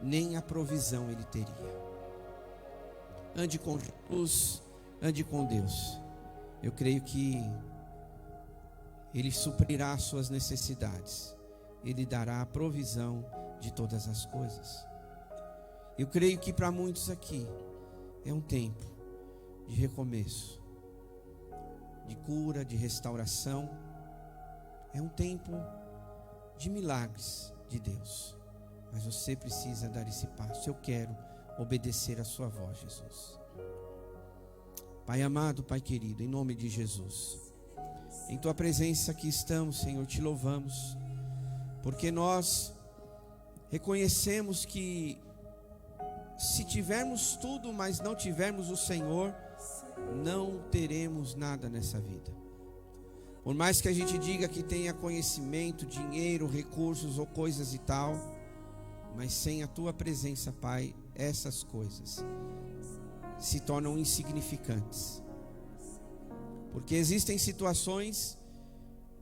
nem a provisão ele teria. Ande com Jesus, ande com Deus. Eu creio que Ele suprirá as suas necessidades. Ele dará a provisão de todas as coisas. Eu creio que para muitos aqui é um tempo de recomeço, de cura, de restauração. É um tempo de milagres de Deus. Mas você precisa dar esse passo. Eu quero obedecer a sua voz, Jesus. Pai amado, Pai querido, em nome de Jesus, em Tua presença aqui estamos, Senhor, te louvamos, porque nós reconhecemos que se tivermos tudo, mas não tivermos o Senhor, não teremos nada nessa vida. Por mais que a gente diga que tenha conhecimento, dinheiro, recursos ou coisas e tal, mas sem a Tua presença, Pai, essas coisas se tornam insignificantes. Porque existem situações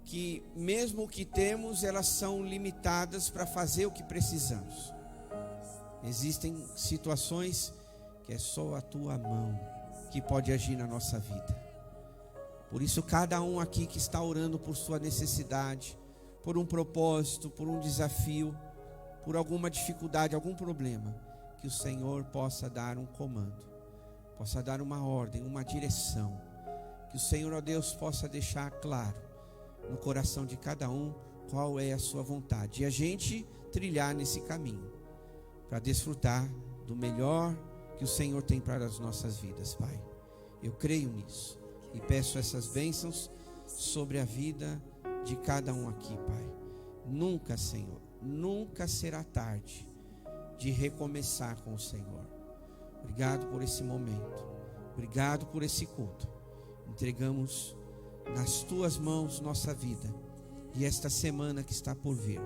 que, mesmo o que temos, elas são limitadas para fazer o que precisamos. Existem situações que é só a Tua mão que pode agir na nossa vida. Por isso, cada um aqui que está orando por sua necessidade, por um propósito, por um desafio, por alguma dificuldade, algum problema, que o Senhor possa dar um comando, possa dar uma ordem, uma direção, que o Senhor, ó Deus, possa deixar claro no coração de cada um qual é a sua vontade, e a gente trilhar nesse caminho, para desfrutar do melhor que o Senhor tem para as nossas vidas, Pai. Eu creio nisso, e peço essas bênçãos sobre a vida de cada um aqui, Pai. Nunca, Senhor, nunca será tarde de recomeçar com o Senhor. Obrigado por esse momento. Obrigado por esse culto. Entregamos nas Tuas mãos nossa vida. E esta semana que está por vir,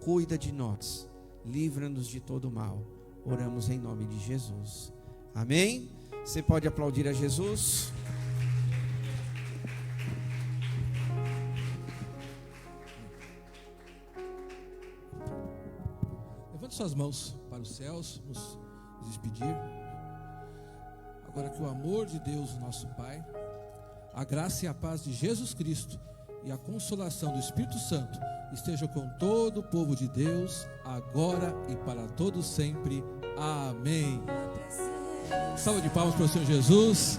cuida de nós. Livra-nos de todo mal. Oramos em nome de Jesus. Amém? Você pode aplaudir a Jesus? Levante suas mãos para os céus. Vamos nos despedir. Agora que o amor de Deus, nosso Pai, a graça e a paz de Jesus Cristo e a consolação do Espírito Santo esteja com todo o povo de Deus, agora e para todos sempre. Amém. Salva de palmas para o Senhor Jesus.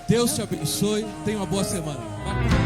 Deus te abençoe. Tenha uma boa semana. Vai.